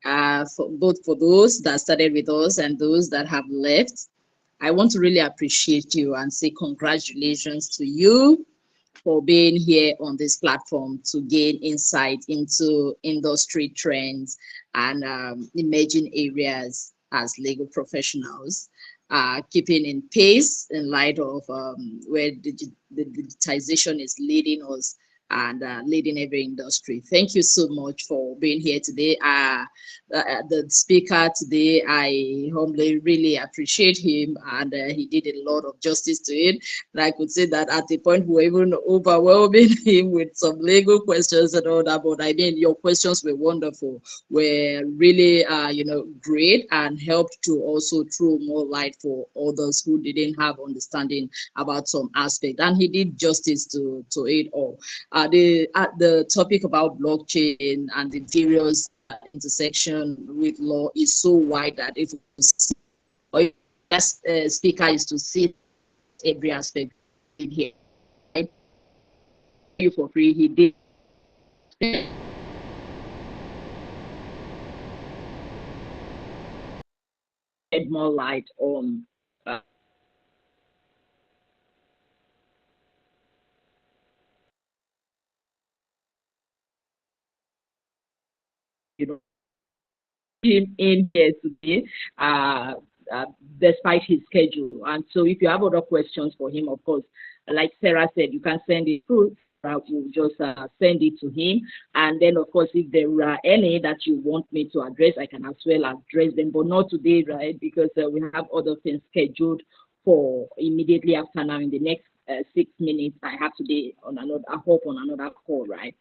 For those that started with us and those that have left, I want to really appreciate you and say congratulations to you for being here on this platform to gain insight into industry trends and emerging areas as legal professionals, keeping in pace in light of where the digitization is leading us and leading every industry. Thank you so much for being here today. The speaker today, I humbly really appreciate him, and he did a lot of justice to it. And I could say that at the point we were even overwhelming him with some legal questions and all that, but I mean, your questions were wonderful, were really, great, and helped to also throw more light for others who didn't have understanding about some aspect. And he did justice to it all. The topic about blockchain and the various intersection with law is so wide that if or just speaker is to see every aspect in here. Right? You for free, he did shed more light on him in here today, despite his schedule. And so if you have other questions for him, of course, like Sarah said, you can send it through. We'll just send it to him. And then, of course, if there are any that you want me to address, I can as well address them, but not today, right? Because we have other things scheduled for immediately after now. In the next 6 minutes, I have to be on another, I hope on another call, right?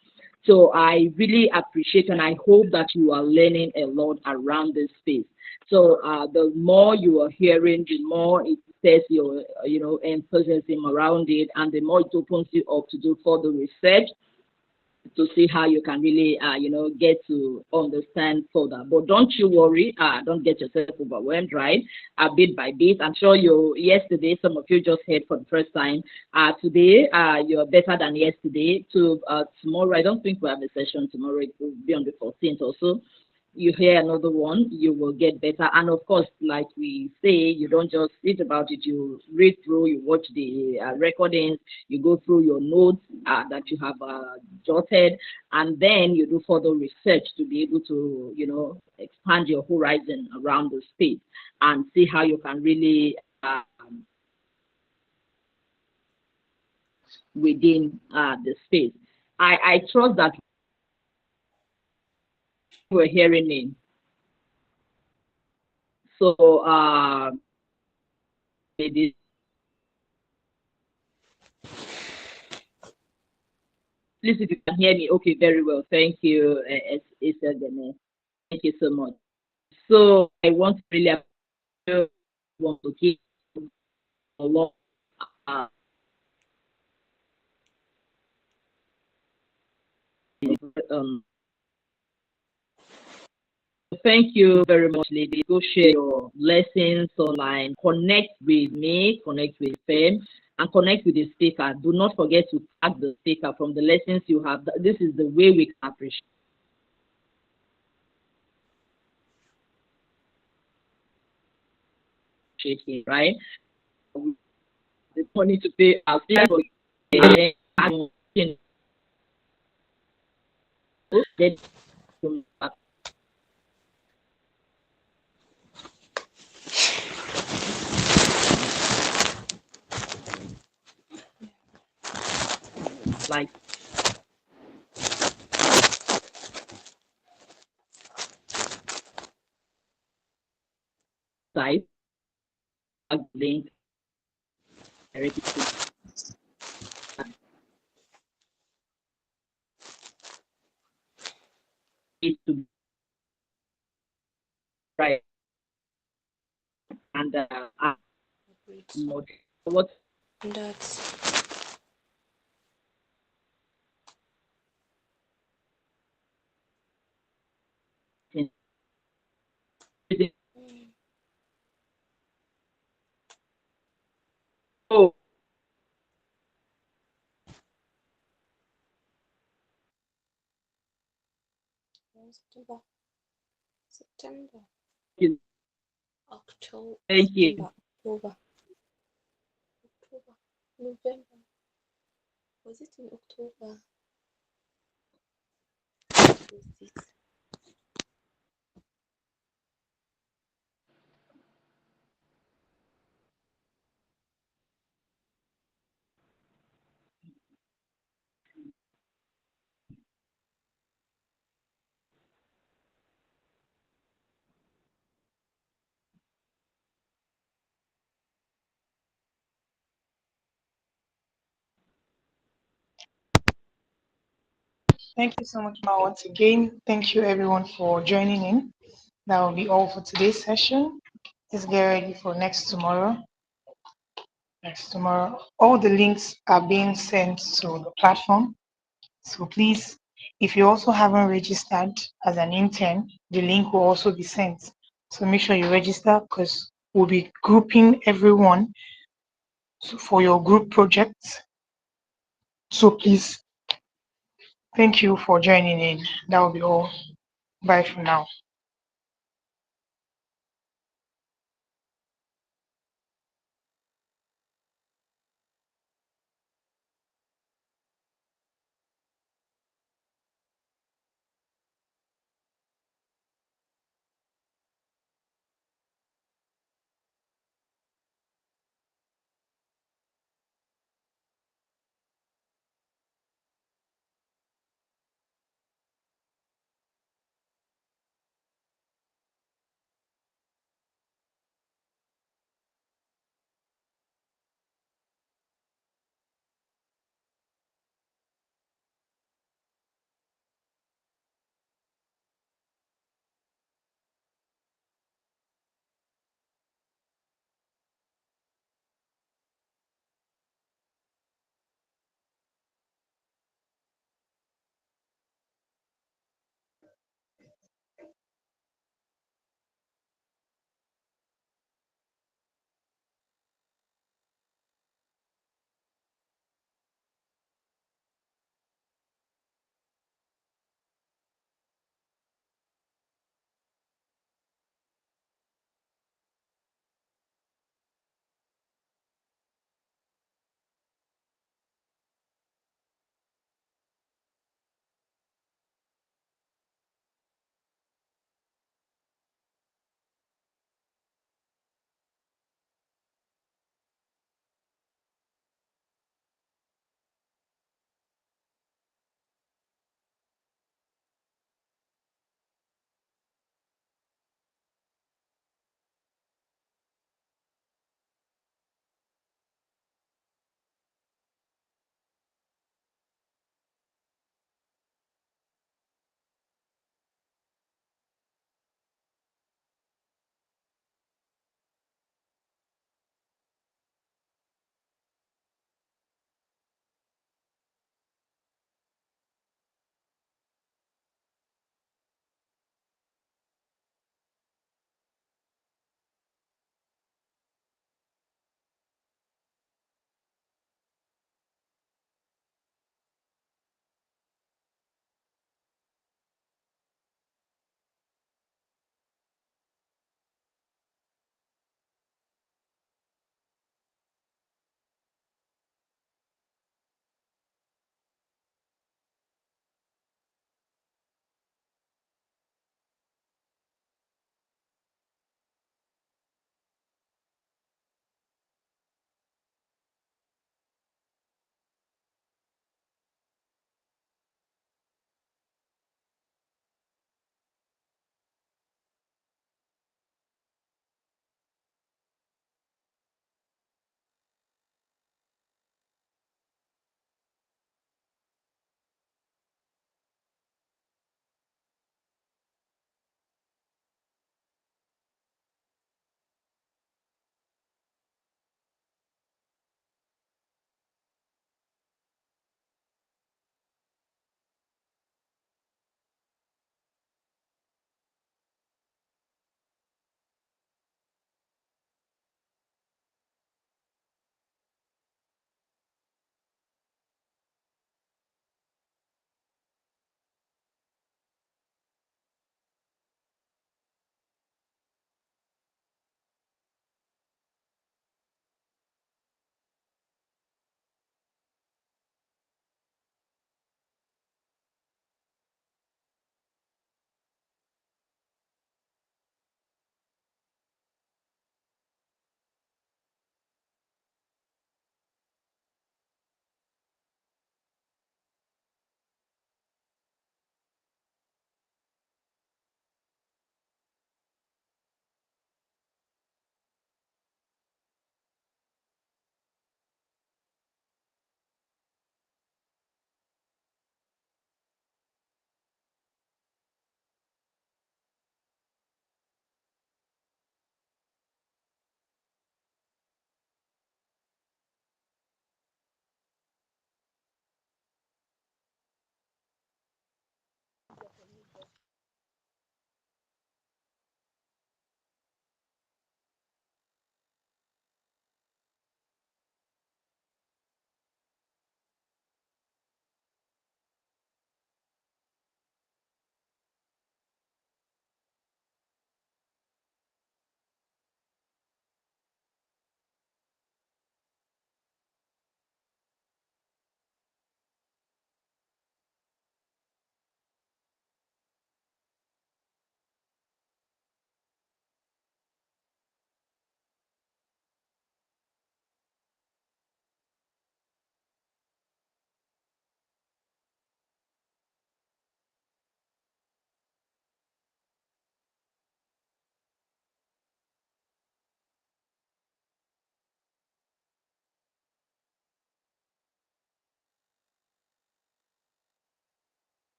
So I really appreciate, and I hope that you are learning a lot around this space. So the more you are hearing, the more it says your, enthusiasm around it, and the more it opens you up to do further research to see how you can really, get to understand further. But don't you worry, don't get yourself overwhelmed, right? Bit by bit. I'm sure yesterday, some of you just heard for the first time. Today, you're better than yesterday. Tomorrow, I don't think we have a session tomorrow. It will be on the 14th or so. You hear another one, you will get better. And of course, like we say, you don't just sit about it, you read through, you watch the recordings, you go through your notes that you have jotted, and then you do further research to be able to, expand your horizon around the space and see how you can really within the space. I trust that we're hearing me. So, please, if you can hear me, okay, very well. Thank you, thank you so much. So I want to really want to keep a lot. Thank you very much, ladies. Go share your lessons online. Connect with me, connect with them, and connect with the speaker. Do not forget to tag the speaker from the lessons you have. This is the way we can appreciate it, right? The money to pay our people. Like site link to right and what That's oh October, September, October, thank you. September, October, November. Was it in October? Was it? Thank you so much, Ma, once again. Thank you, everyone, for joining in. That will be all for today's session. Let's get ready for next tomorrow. Next tomorrow, all the links are being sent to the platform. So please, if you also haven't registered as an intern, the link will also be sent. So make sure you register because we'll be grouping everyone for your group projects. So please, thank you for joining in. That will be all. Bye for now.